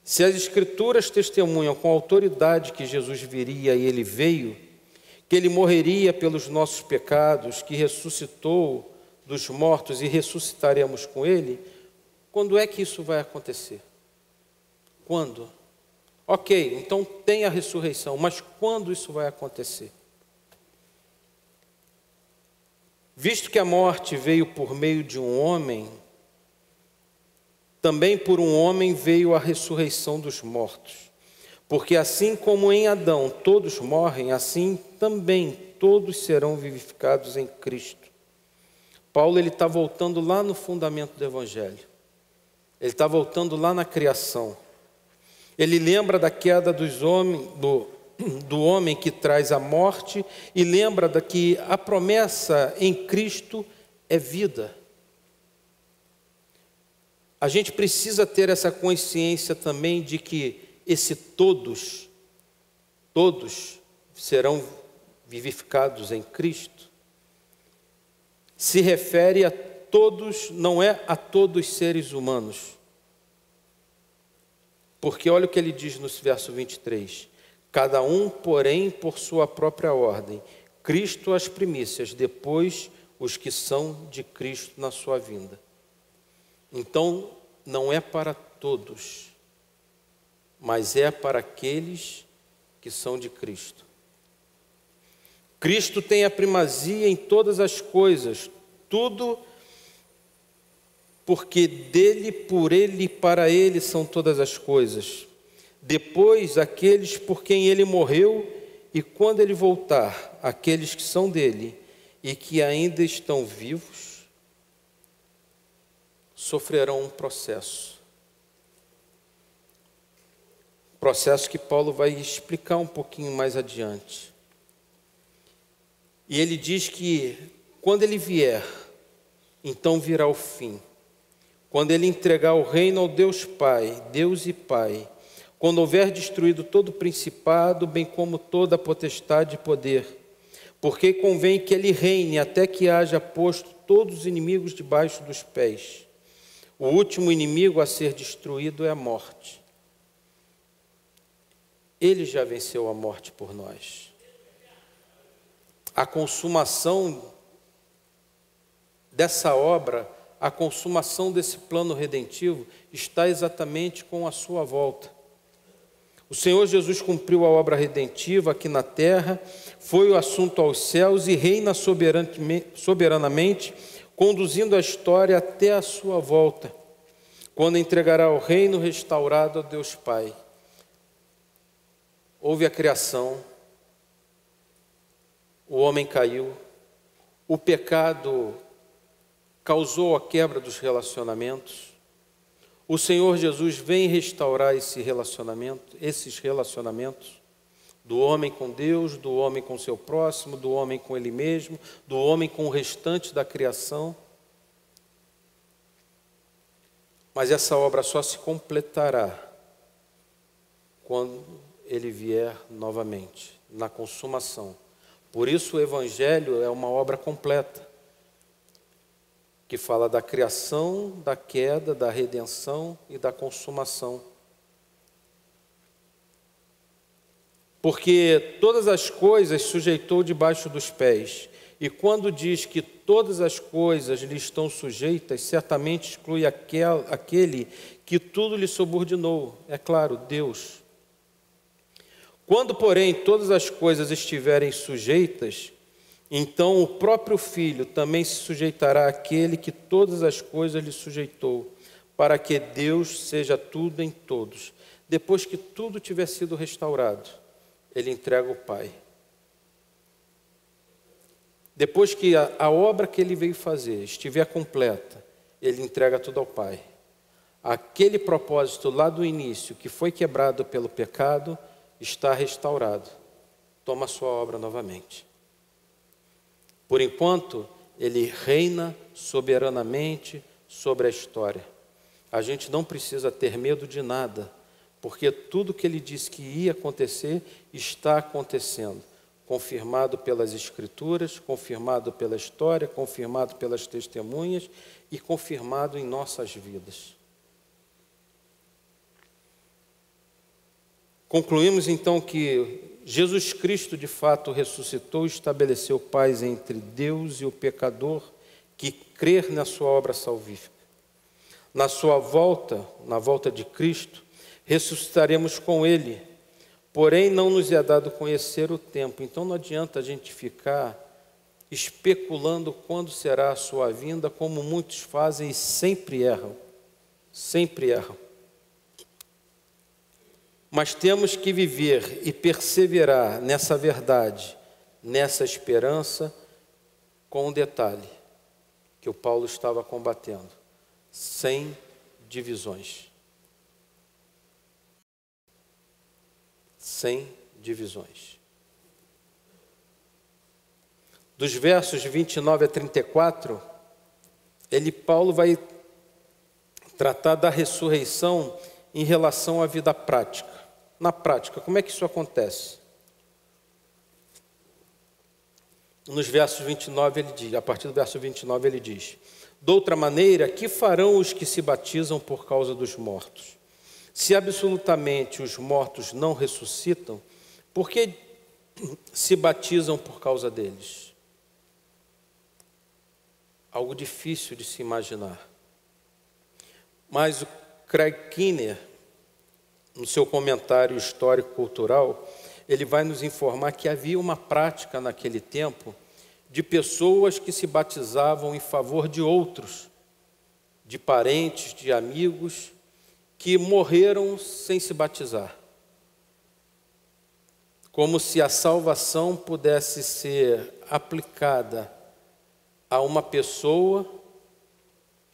Se as Escrituras testemunham com autoridade que Jesus viria e Ele veio, que Ele morreria pelos nossos pecados, que ressuscitou dos mortos e ressuscitaremos com Ele, quando é que isso vai acontecer? Quando? Ok, então tem a ressurreição, mas quando isso vai acontecer? Visto que a morte veio por meio de um homem, também por um homem veio a ressurreição dos mortos. Porque assim como em Adão todos morrem, assim também todos serão vivificados em Cristo. Paulo está voltando lá no fundamento do Evangelho. Ele está voltando lá na criação. Ele lembra da queda dos homens, do homem que traz a morte, e lembra que a promessa em Cristo é vida. A gente precisa ter essa consciência também de que esse todos serão vivificados em Cristo, se refere a todos, não é a todos os seres humanos. Porque olha o que ele diz no verso 23. Cada um, porém, por sua própria ordem. Cristo as primícias, depois os que são de Cristo na sua vinda. Então, não é para todos, mas é para aqueles que são de Cristo. Cristo tem a primazia em todas as coisas, tudo porque dele, por ele e para ele são todas as coisas. Depois, aqueles por quem ele morreu, e quando ele voltar, aqueles que são dele e que ainda estão vivos, sofrerão um processo. Processo que Paulo vai explicar um pouquinho mais adiante. E ele diz que quando ele vier, então virá o fim. Quando ele entregar o reino ao Deus Pai, Deus e Pai, quando houver destruído todo o principado, bem como toda a potestade e poder, porque convém que ele reine até que haja posto todos os inimigos debaixo dos pés. O último inimigo a ser destruído é a morte. Ele já venceu a morte por nós. A consumação dessa obra, a consumação desse plano redentivo está exatamente com a sua volta. O Senhor Jesus cumpriu a obra redentiva aqui na terra, foi o assunto aos céus e reina soberanamente, conduzindo a história até a sua volta, quando entregará o reino restaurado a Deus Pai. Houve a criação, o homem caiu, o pecado causou a quebra dos relacionamentos. O Senhor Jesus vem restaurar esses relacionamentos do homem com Deus, do homem com seu próximo, do homem com ele mesmo, do homem com o restante da criação. Mas essa obra só se completará quando ele vier novamente, na consumação. Por isso o Evangelho é uma obra completa, que fala da criação, da queda, da redenção e da consumação. Porque todas as coisas sujeitou debaixo dos pés. E quando diz que todas as coisas lhe estão sujeitas, certamente exclui aquele que tudo lhe subordinou. É claro, Deus. Quando, porém, todas as coisas estiverem sujeitas, então o próprio Filho também se sujeitará àquele que todas as coisas lhe sujeitou, para que Deus seja tudo em todos. Depois que tudo tiver sido restaurado, ele entrega o Pai. Depois que a obra que ele veio fazer estiver completa, ele entrega tudo ao Pai. Aquele propósito lá do início, que foi quebrado pelo pecado, está restaurado. Toma a sua obra novamente. Por enquanto, ele reina soberanamente sobre a história. A gente não precisa ter medo de nada, porque tudo que ele disse que ia acontecer, está acontecendo. Confirmado pelas Escrituras, confirmado pela história, confirmado pelas testemunhas e confirmado em nossas vidas. Concluímos então que Jesus Cristo de fato ressuscitou e estabeleceu paz entre Deus e o pecador que crer na sua obra salvífica. Na sua volta, na volta de Cristo, ressuscitaremos com Ele, porém não nos é dado conhecer o tempo. Então não adianta a gente ficar especulando quando será a sua vinda, como muitos fazem e sempre erram. Sempre erram. Mas temos que viver e perseverar nessa verdade, nessa esperança, com um detalhe que o Paulo estava combatendo: sem divisões. Sem divisões. Dos versos 29 a 34, Paulo vai tratar da ressurreição em relação à vida prática. Na prática, como é que isso acontece? Nos versos 29 ele diz, a partir do verso 29 ele diz: de outra maneira, que farão os que se batizam por causa dos mortos? Se absolutamente os mortos não ressuscitam, por que se batizam por causa deles? Algo difícil de se imaginar. Mas o Craig Keener, no seu comentário histórico-cultural, ele vai nos informar que havia uma prática naquele tempo de pessoas que se batizavam em favor de outros, de parentes, de amigos, que morreram sem se batizar. Como se a salvação pudesse ser aplicada a uma pessoa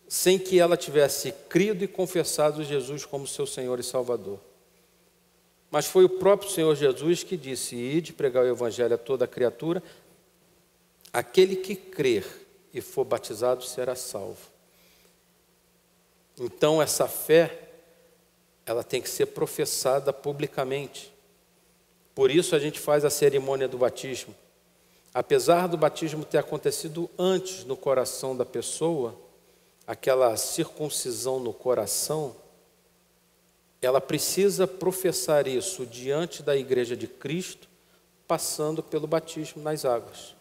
sem que ela tivesse crido e confessado Jesus como seu Senhor e Salvador. Mas foi o próprio Senhor Jesus que disse: ide pregar o Evangelho a toda criatura, aquele que crer e for batizado será salvo. Então essa fé, ela tem que ser professada publicamente. Por isso a gente faz a cerimônia do batismo. Apesar do batismo ter acontecido antes no coração da pessoa, aquela circuncisão no coração, ela precisa professar isso diante da Igreja de Cristo, passando pelo batismo nas águas.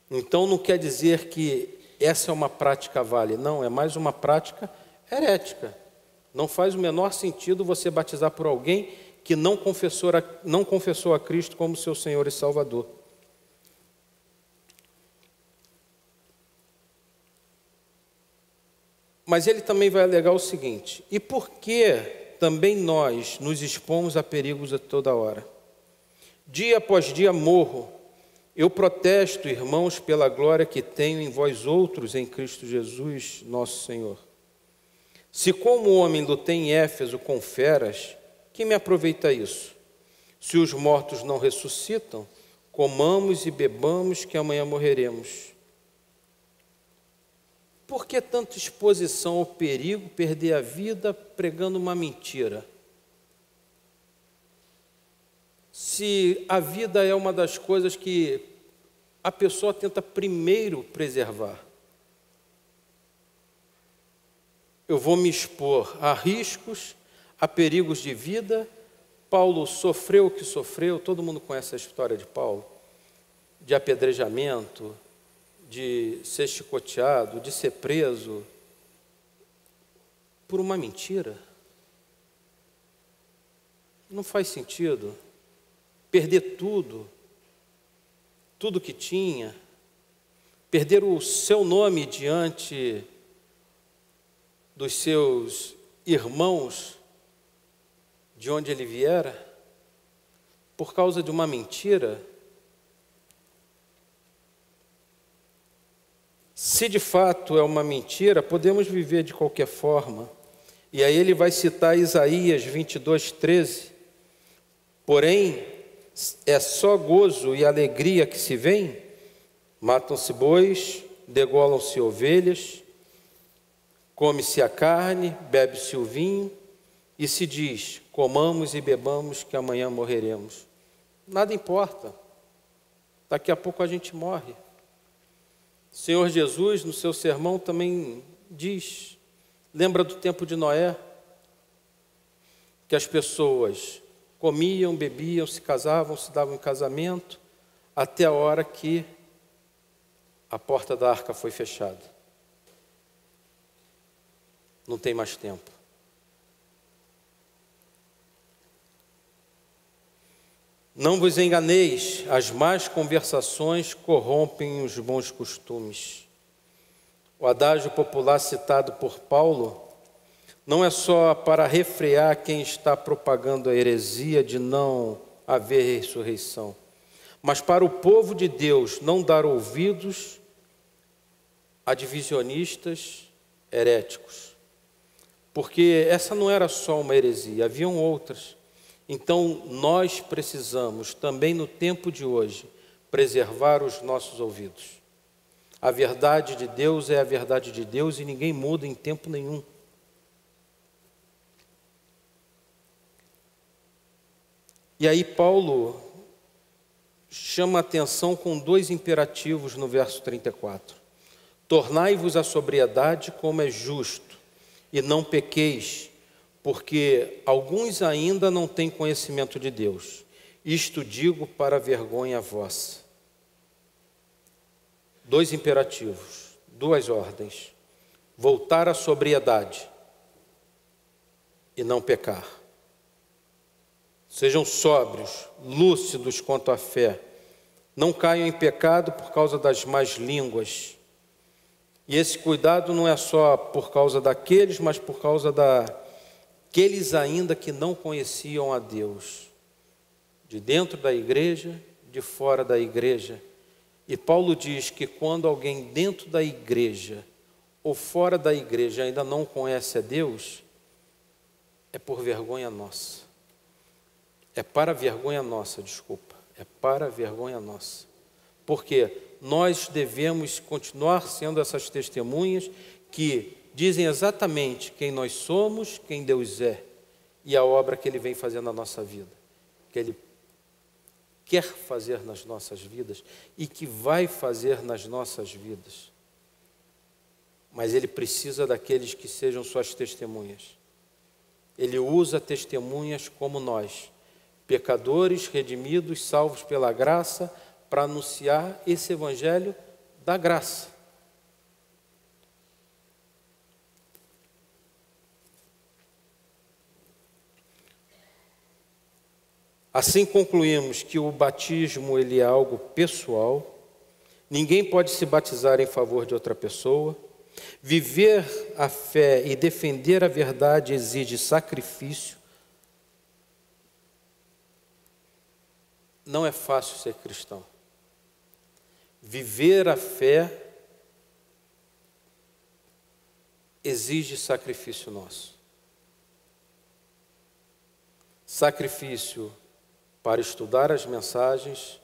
Então não quer dizer que essa é uma prática válida, não, é mais uma prática herética. Não faz o menor sentido você batizar por alguém que não confessou a Cristo como seu Senhor e Salvador. Mas ele também vai alegar o seguinte: e por que também nós nos expomos a perigos a toda hora? Dia após dia morro. Eu protesto, irmãos, pela glória que tenho em vós outros em Cristo Jesus, nosso Senhor. Se como homem lutei em Éfeso com feras, que me aproveita isso? Se os mortos não ressuscitam, comamos e bebamos, que amanhã morreremos. por que tanta exposição ao perigo, perder a vida pregando uma mentira? Se a vida é uma das coisas que a pessoa tenta primeiro preservar. Eu vou me expor a riscos, a perigos de vida. Paulo sofreu o que sofreu, todo mundo conhece a história de Paulo, de apedrejamento, de ser chicoteado, de ser preso, por uma mentira. Não faz sentido. Perder tudo que tinha, perder o seu nome diante dos seus irmãos, de onde ele viera, por causa de uma mentira. Se de fato é uma mentira, podemos viver de qualquer forma. E aí ele vai citar Isaías 22:13. Porém, é só gozo e alegria que se vem? Matam-se bois, degolam-se ovelhas, come-se a carne, bebe-se o vinho, e se diz, comamos e bebamos que amanhã morreremos. Nada importa, daqui a pouco a gente morre. O Senhor Jesus, no seu sermão, também diz, lembra do tempo de Noé, que as pessoas comiam, bebiam, se casavam, se davam em casamento, até a hora que a porta da arca foi fechada. Não tem mais tempo. Não vos enganeis, as más conversações corrompem os bons costumes. O adágio popular citado por Paulo não é só para refrear quem está propagando a heresia de não haver ressurreição, mas para o povo de Deus não dar ouvidos a divisionistas heréticos. Porque essa não era só uma heresia, haviam outras. Então nós precisamos também no tempo de hoje preservar os nossos ouvidos. A verdade de Deus é a verdade de Deus e ninguém muda em tempo nenhum. E aí Paulo chama a atenção com dois imperativos no verso 34. Tornai-vos a sobriedade como é justo, e não pequeis, porque alguns ainda não têm conhecimento de Deus. Isto digo para vergonha vossa. Dois imperativos, duas ordens. Voltar à sobriedade e não pecar. Sejam sóbrios, lúcidos quanto à fé. Não caiam em pecado por causa das más línguas. E esse cuidado não é só por causa daqueles, mas por causa daqueles ainda que não conheciam a Deus. De dentro da igreja, de fora da igreja. E Paulo diz que quando alguém dentro da igreja ou fora da igreja ainda não conhece a Deus, é por vergonha nossa. É para vergonha nossa, desculpa. É para vergonha nossa. Porque nós devemos continuar sendo essas testemunhas que dizem exatamente quem nós somos, quem Deus é e a obra que Ele vem fazendo na nossa vida. Que Ele quer fazer nas nossas vidas e que vai fazer nas nossas vidas. Mas Ele precisa daqueles que sejam suas testemunhas. Ele usa testemunhas como nós, pecadores redimidos, salvos pela graça, para anunciar esse evangelho da graça. Assim concluímos que o batismo ele é algo pessoal, ninguém pode se batizar em favor de outra pessoa, viver a fé e defender a verdade exige sacrifício. Não é fácil ser cristão. Viver a fé exige sacrifício nosso. Sacrifício para estudar as mensagens,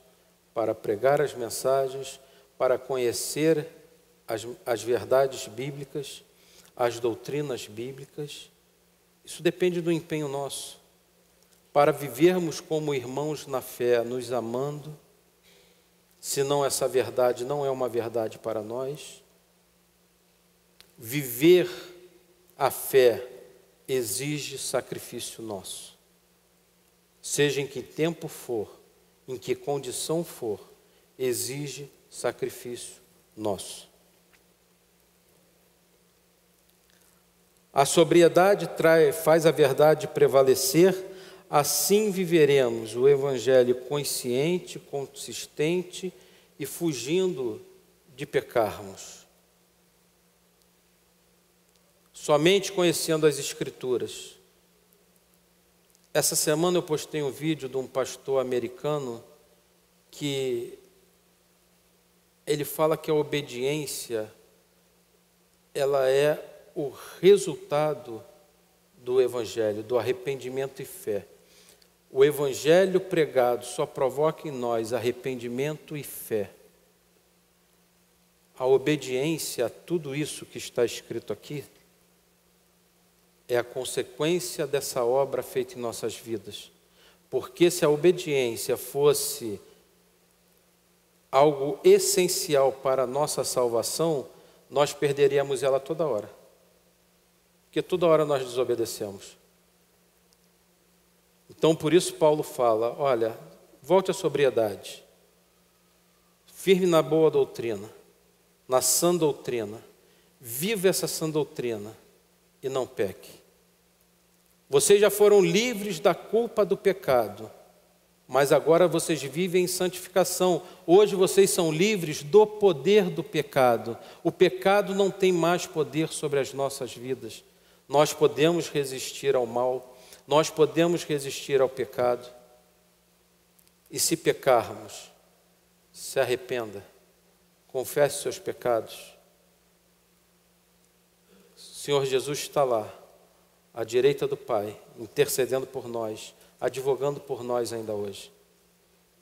para pregar as mensagens, para conhecer as verdades bíblicas, as doutrinas bíblicas. Isso depende do empenho nosso, para vivermos como irmãos na fé, nos amando. Senão essa verdade não é uma verdade para nós. Viver a fé exige sacrifício nosso. Seja em que tempo for, em que condição for, exige sacrifício nosso. A sobriedade faz a verdade prevalecer, assim viveremos o Evangelho consciente, consistente e fugindo de pecarmos. Somente conhecendo as Escrituras. Essa semana eu postei um vídeo de um pastor americano que ele fala que a obediência, ela é o resultado do Evangelho, do arrependimento e fé. O Evangelho pregado só provoca em nós arrependimento e fé. A obediência a tudo isso que está escrito aqui é a consequência dessa obra feita em nossas vidas. Porque se a obediência fosse algo essencial para a nossa salvação, nós perderíamos ela toda hora. Porque toda hora nós desobedecemos. Então, por isso Paulo fala, olha, volte à sobriedade. Firme na boa doutrina, na sã doutrina. Viva essa sã doutrina e não peque. Vocês já foram livres da culpa do pecado, mas agora vocês vivem em santificação. Hoje vocês são livres do poder do pecado. O pecado não tem mais poder sobre as nossas vidas. Nós podemos resistir ao mal, nós podemos resistir ao pecado. E se pecarmos, se arrependa, confesse seus pecados. O Senhor Jesus está lá, à direita do Pai, intercedendo por nós, advogando por nós ainda hoje.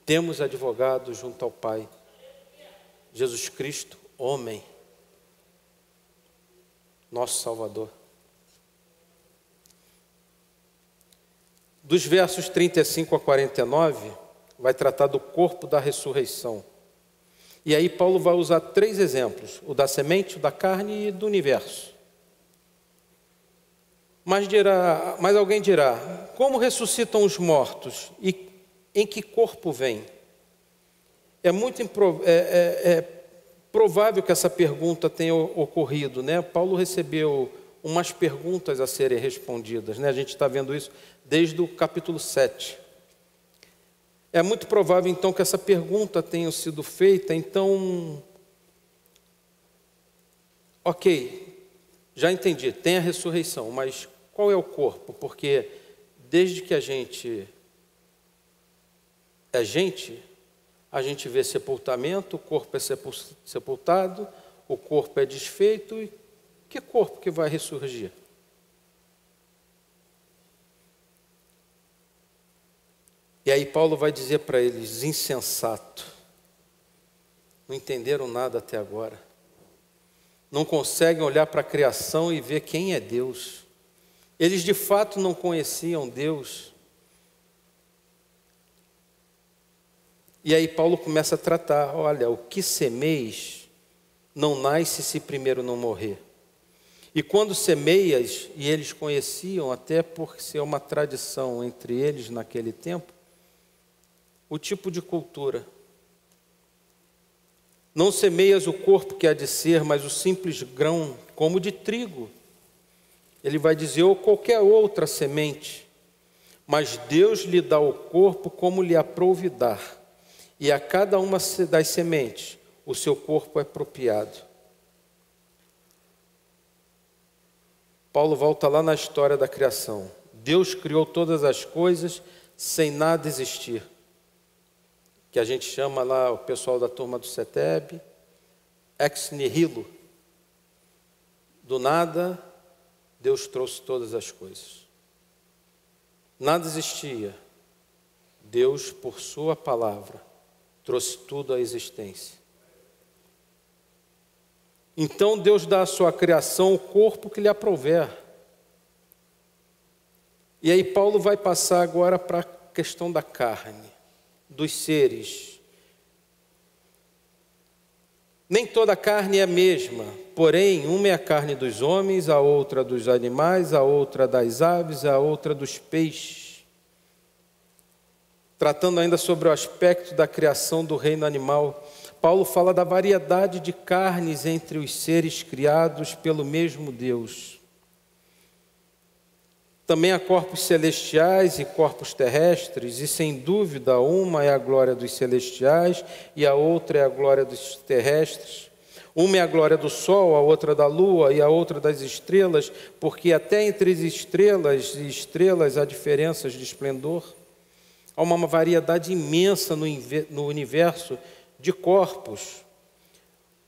Temos advogado junto ao Pai, Jesus Cristo, homem, nosso Salvador. Dos versos 35 a 49, vai tratar do corpo da ressurreição. E aí Paulo vai usar 3 exemplos, o da semente, o da carne e do universo. Mas alguém dirá, como ressuscitam os mortos e em que corpo vêm? É muito provável que essa pergunta tenha ocorrido, né? Paulo recebeu umas perguntas a serem respondidas, né? A gente está vendo isso desde o capítulo 7. É muito provável, então, que essa pergunta tenha sido feita. Então, ok, já entendi, tem a ressurreição, mas qual é o corpo? Porque desde que a gente é gente, a gente vê sepultamento, o corpo é sepultado, o corpo é desfeito, e que corpo que vai ressurgir? E aí Paulo vai dizer para eles, insensato, não entenderam nada até agora, não conseguem olhar para a criação e ver quem é Deus. Eles de fato não conheciam Deus. E aí Paulo começa a tratar, olha, o que semeis não nasce se primeiro não morrer. E quando semeias, e eles conheciam, até por ser uma tradição entre eles naquele tempo, o tipo de cultura. Não semeias o corpo que há de ser, mas o simples grão, como de trigo. Ele vai dizer, ou qualquer outra semente, mas Deus lhe dá o corpo como lhe aprouve dar, e a cada uma das sementes o seu corpo é apropriado. Paulo volta lá na história da criação. Deus criou todas as coisas sem nada existir, que a gente chama lá, o pessoal da turma do CETEB, ex nihilo. Do nada, Deus trouxe todas as coisas. Nada existia. Deus, por sua palavra, trouxe tudo à existência. Então Deus dá à sua criação o corpo que lhe aprouver. E aí Paulo vai passar agora para a questão da carne, dos seres. Nem toda carne é a mesma, porém, uma é a carne dos homens, a outra dos animais, a outra das aves, a outra dos peixes. Tratando ainda sobre o aspecto da criação do reino animal, Paulo fala da variedade de carnes entre os seres criados pelo mesmo Deus. Também há corpos celestiais e corpos terrestres, e sem dúvida uma é a glória dos celestiais e a outra é a glória dos terrestres. Uma é a glória do sol, a outra da lua e a outra das estrelas, porque até entre as estrelas e estrelas há diferenças de esplendor. Há uma variedade imensa no universo de corpos.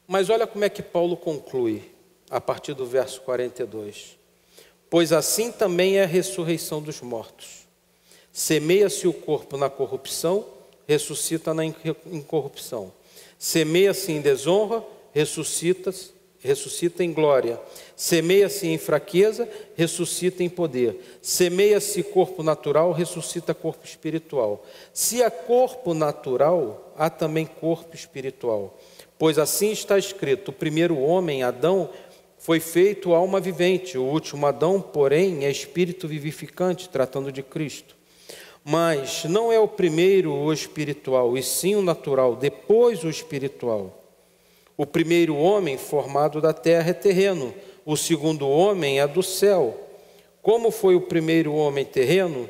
Mas olha como é que Paulo conclui, a partir do verso 42. Pois assim também é a ressurreição dos mortos. Semeia-se o corpo na corrupção, ressuscita na incorrupção. Semeia-se em desonra, ressuscita em glória. Semeia-se em fraqueza, ressuscita em poder. Semeia-se corpo natural, ressuscita corpo espiritual. Se há corpo natural, há também corpo espiritual. Pois assim está escrito: o primeiro homem, Adão, foi feito alma vivente, o último Adão, porém, é espírito vivificante, tratando de Cristo. Mas não é o primeiro o espiritual, e sim o natural, depois o espiritual. O primeiro homem formado da terra é terreno, o segundo homem é do céu. Como foi o primeiro homem terreno,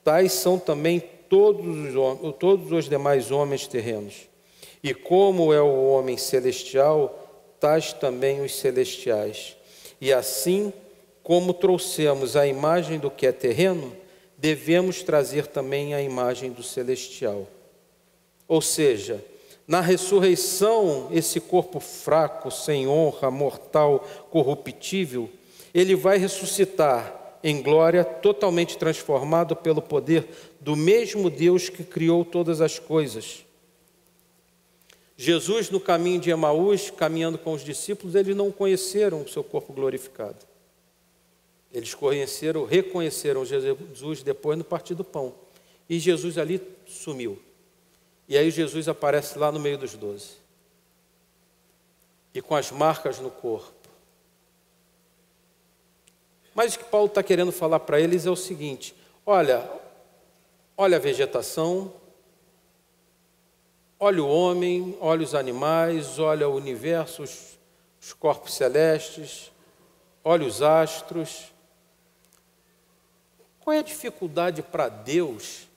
tais são também todos os demais homens terrenos. E como é o homem celestial, tais também os celestiais. E assim como trouxemos a imagem do que é terreno, devemos trazer também a imagem do celestial. Ou seja, na ressurreição, esse corpo fraco, sem honra, mortal, corruptível, ele vai ressuscitar em glória, totalmente transformado pelo poder do mesmo Deus que criou todas as coisas. Jesus, no caminho de Emaús, caminhando com os discípulos, eles não conheceram o seu corpo glorificado. Eles reconheceram Jesus depois no partir do pão. E Jesus ali sumiu. E aí Jesus aparece lá no meio dos 12. E com as marcas no corpo. Mas o que Paulo está querendo falar para eles é o seguinte: olha a vegetação, olha o homem, olha os animais, olha o universo, os corpos celestes, olha os astros. Qual é a dificuldade para Deus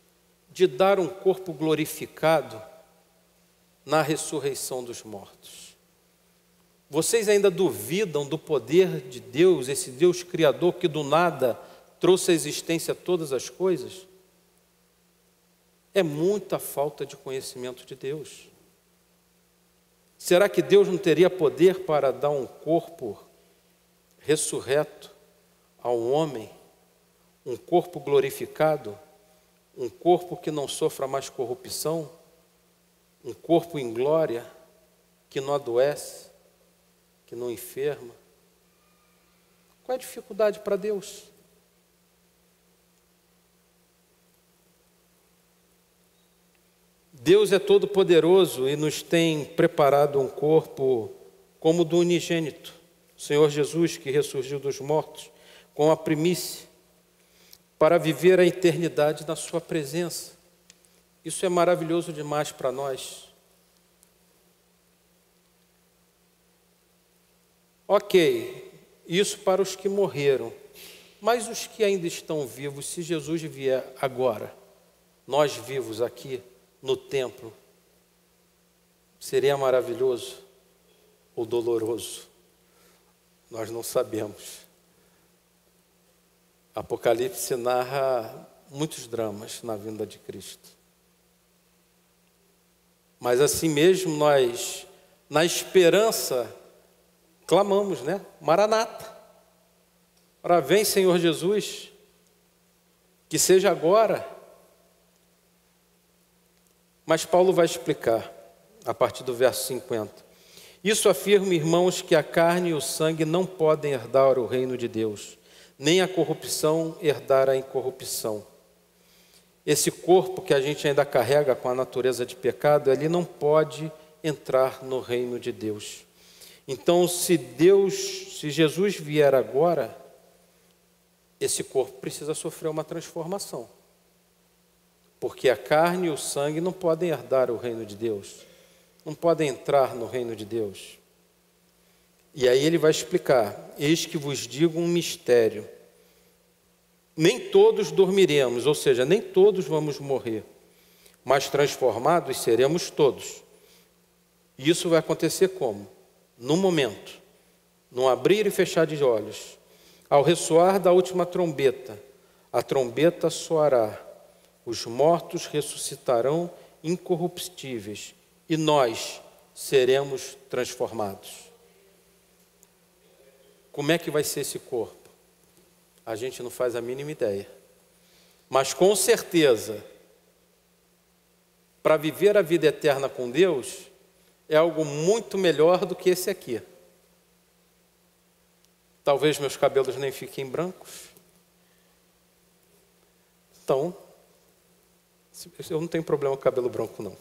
de dar um corpo glorificado na ressurreição dos mortos? Vocês ainda duvidam do poder de Deus, esse Deus criador que do nada trouxe à existência todas as coisas? É muita falta de conhecimento de Deus. Será que Deus não teria poder para dar um corpo ressurreto a um homem? Um corpo glorificado? Um corpo que não sofra mais corrupção? Um corpo em glória, que não adoece, que não enferma? Qual é a dificuldade para Deus? Deus é todo-poderoso e nos tem preparado um corpo como o do unigênito, o Senhor Jesus, que ressurgiu dos mortos, com a primícia, para viver a eternidade na sua presença. Isso é maravilhoso demais para nós. Ok, isso para os que morreram, mas os que ainda estão vivos, se Jesus vier agora, nós vivos aqui, no templo, seria maravilhoso ou doloroso? Nós não sabemos. Apocalipse narra muitos dramas na vinda de Cristo. Mas assim mesmo nós, na esperança, clamamos, né? Maranata. Ora, vem, Senhor Jesus, que seja agora. Mas Paulo vai explicar, a partir do verso 50. Isso afirma, irmãos, que a carne e o sangue não podem herdar o reino de Deus, nem a corrupção herdar a incorrupção. Esse corpo que a gente ainda carrega com a natureza de pecado, ele não pode entrar no reino de Deus. Então, se Jesus vier agora, esse corpo precisa sofrer uma transformação. Porque a carne e o sangue não podem herdar o reino de Deus, não podem entrar no reino de Deus. E aí ele vai explicar: eis que vos digo um mistério. Nem todos dormiremos, ou seja, nem todos vamos morrer, mas transformados seremos todos. E isso vai acontecer como? No momento, no abrir e fechar de olhos, ao ressoar da última trombeta, a trombeta soará, os mortos ressuscitarão incorruptíveis e nós seremos transformados. Como é que vai ser esse corpo? A gente não faz a mínima ideia. Mas com certeza, para viver a vida eterna com Deus, é algo muito melhor do que esse aqui. Talvez meus cabelos nem fiquem brancos. Então, eu não tenho problema com cabelo branco, não.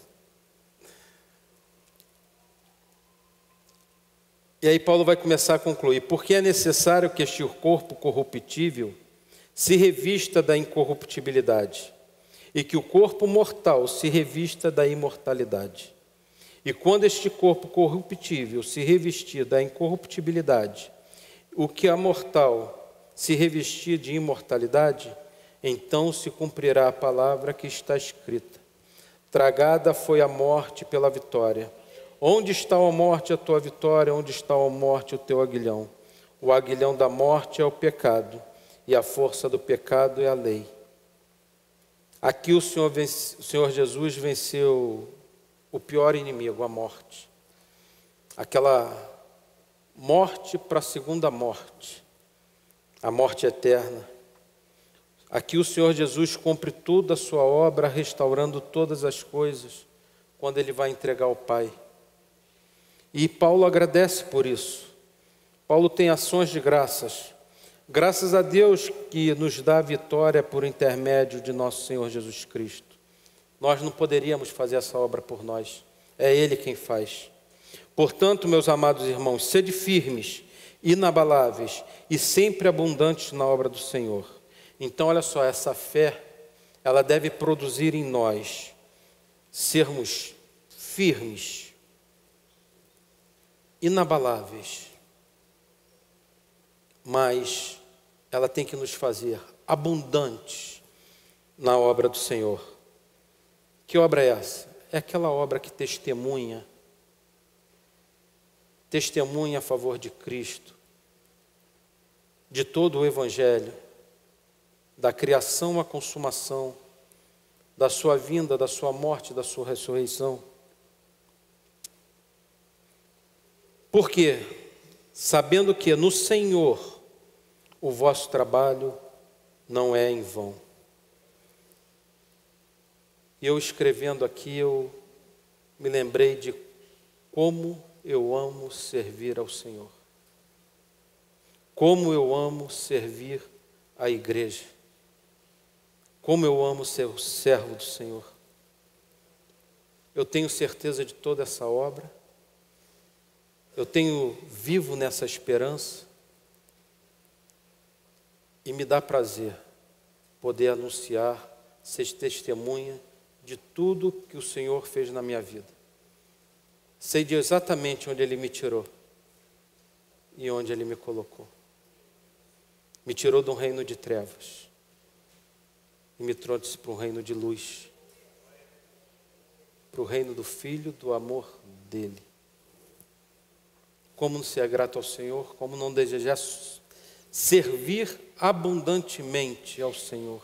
E aí Paulo vai começar a concluir: porque é necessário que este corpo corruptível se revista da incorruptibilidade, e que o corpo mortal se revista da imortalidade. E quando este corpo corruptível se revestir da incorruptibilidade, o que é mortal se revestir de imortalidade, então se cumprirá a palavra que está escrita: tragada foi a morte pela vitória. Onde está, a morte, a tua vitória? Onde está, a morte, o teu aguilhão? O aguilhão da morte é o pecado, e a força do pecado é a lei. Aqui o Senhor Jesus venceu o pior inimigo, a morte. Aquela morte para a segunda morte, a morte eterna. Aqui o Senhor Jesus cumpre toda a sua obra, restaurando todas as coisas, quando Ele vai entregar ao Pai. E Paulo agradece por isso. Paulo tem ações de graças. Graças a Deus que nos dá a vitória por intermédio de nosso Senhor Jesus Cristo. Nós não poderíamos fazer essa obra por nós. É Ele quem faz. Portanto, meus amados irmãos, sede firmes, inabaláveis e sempre abundantes na obra do Senhor. Então, olha só, essa fé, ela deve produzir em nós sermos firmes, inabaláveis, mas ela tem que nos fazer abundantes na obra do Senhor. Que obra é essa? É aquela obra que testemunha a favor de Cristo, de todo o Evangelho, da criação à consumação, da sua vinda, da sua morte, da sua ressurreição. Por quê? Sabendo que no Senhor o vosso trabalho não é em vão. Eu escrevendo aqui, eu me lembrei de como eu amo servir ao Senhor. Como eu amo servir a igreja. Como eu amo ser o servo do Senhor. Eu tenho certeza de toda essa obra. Eu vivo nessa esperança. E me dá prazer poder anunciar, ser testemunha de tudo que o Senhor fez na minha vida. Sei de exatamente onde Ele me tirou e onde Ele me colocou. Me tirou de um reino de trevas e me trouxe para um reino de luz, para o reino do Filho, do amor dEle. Como não ser grato ao Senhor, como não desejar servir abundantemente ao Senhor.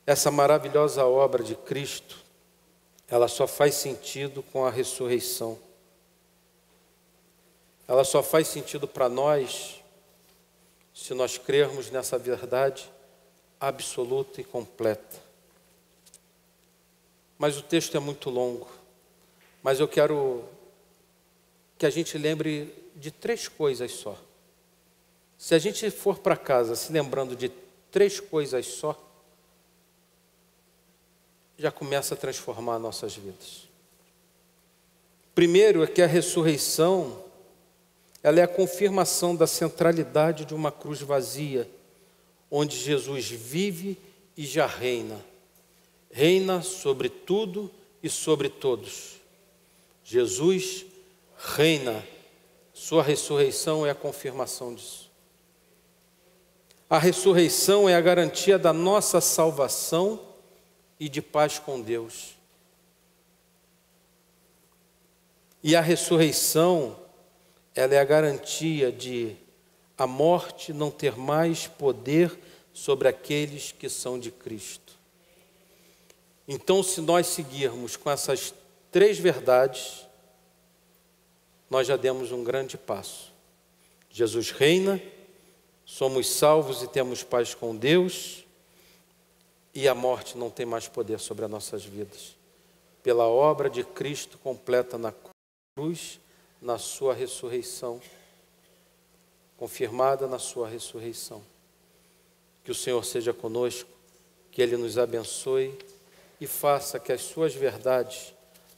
Essa maravilhosa obra de Cristo, ela só faz sentido com a ressurreição. Ela só faz sentido para nós se nós crermos nessa verdade absoluta e completa. mas o texto é muito longo. Mas eu quero que a gente lembre de 3 coisas só. Se a gente for para casa se lembrando de 3 coisas só, já começa a transformar nossas vidas. Primeiro é que a ressurreição, ela é a confirmação da centralidade de uma cruz vazia, onde Jesus vive e já reina. Reina sobre tudo e sobre todos. Jesus reina. Sua ressurreição é a confirmação disso. A ressurreição é a garantia da nossa salvação e de paz com Deus. E a ressurreição, ela é a garantia de a morte não ter mais poder sobre aqueles que são de Cristo. Então, se nós seguirmos com essas 3 verdades, nós já demos um grande passo. Jesus reina, somos salvos e temos paz com Deus, e a morte não tem mais poder sobre as nossas vidas. Pela obra de Cristo completa na cruz, na sua ressurreição, confirmada na sua ressurreição. Que o Senhor seja conosco, que Ele nos abençoe e faça que as suas verdades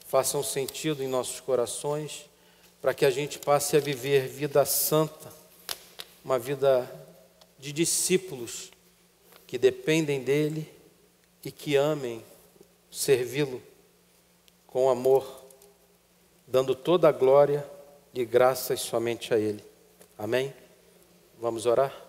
façam sentido em nossos corações, para que a gente passe a viver vida santa, uma vida de discípulos que dependem dEle e que amem servi-lo com amor, dando toda a glória e graças somente a Ele. Amém? Vamos orar?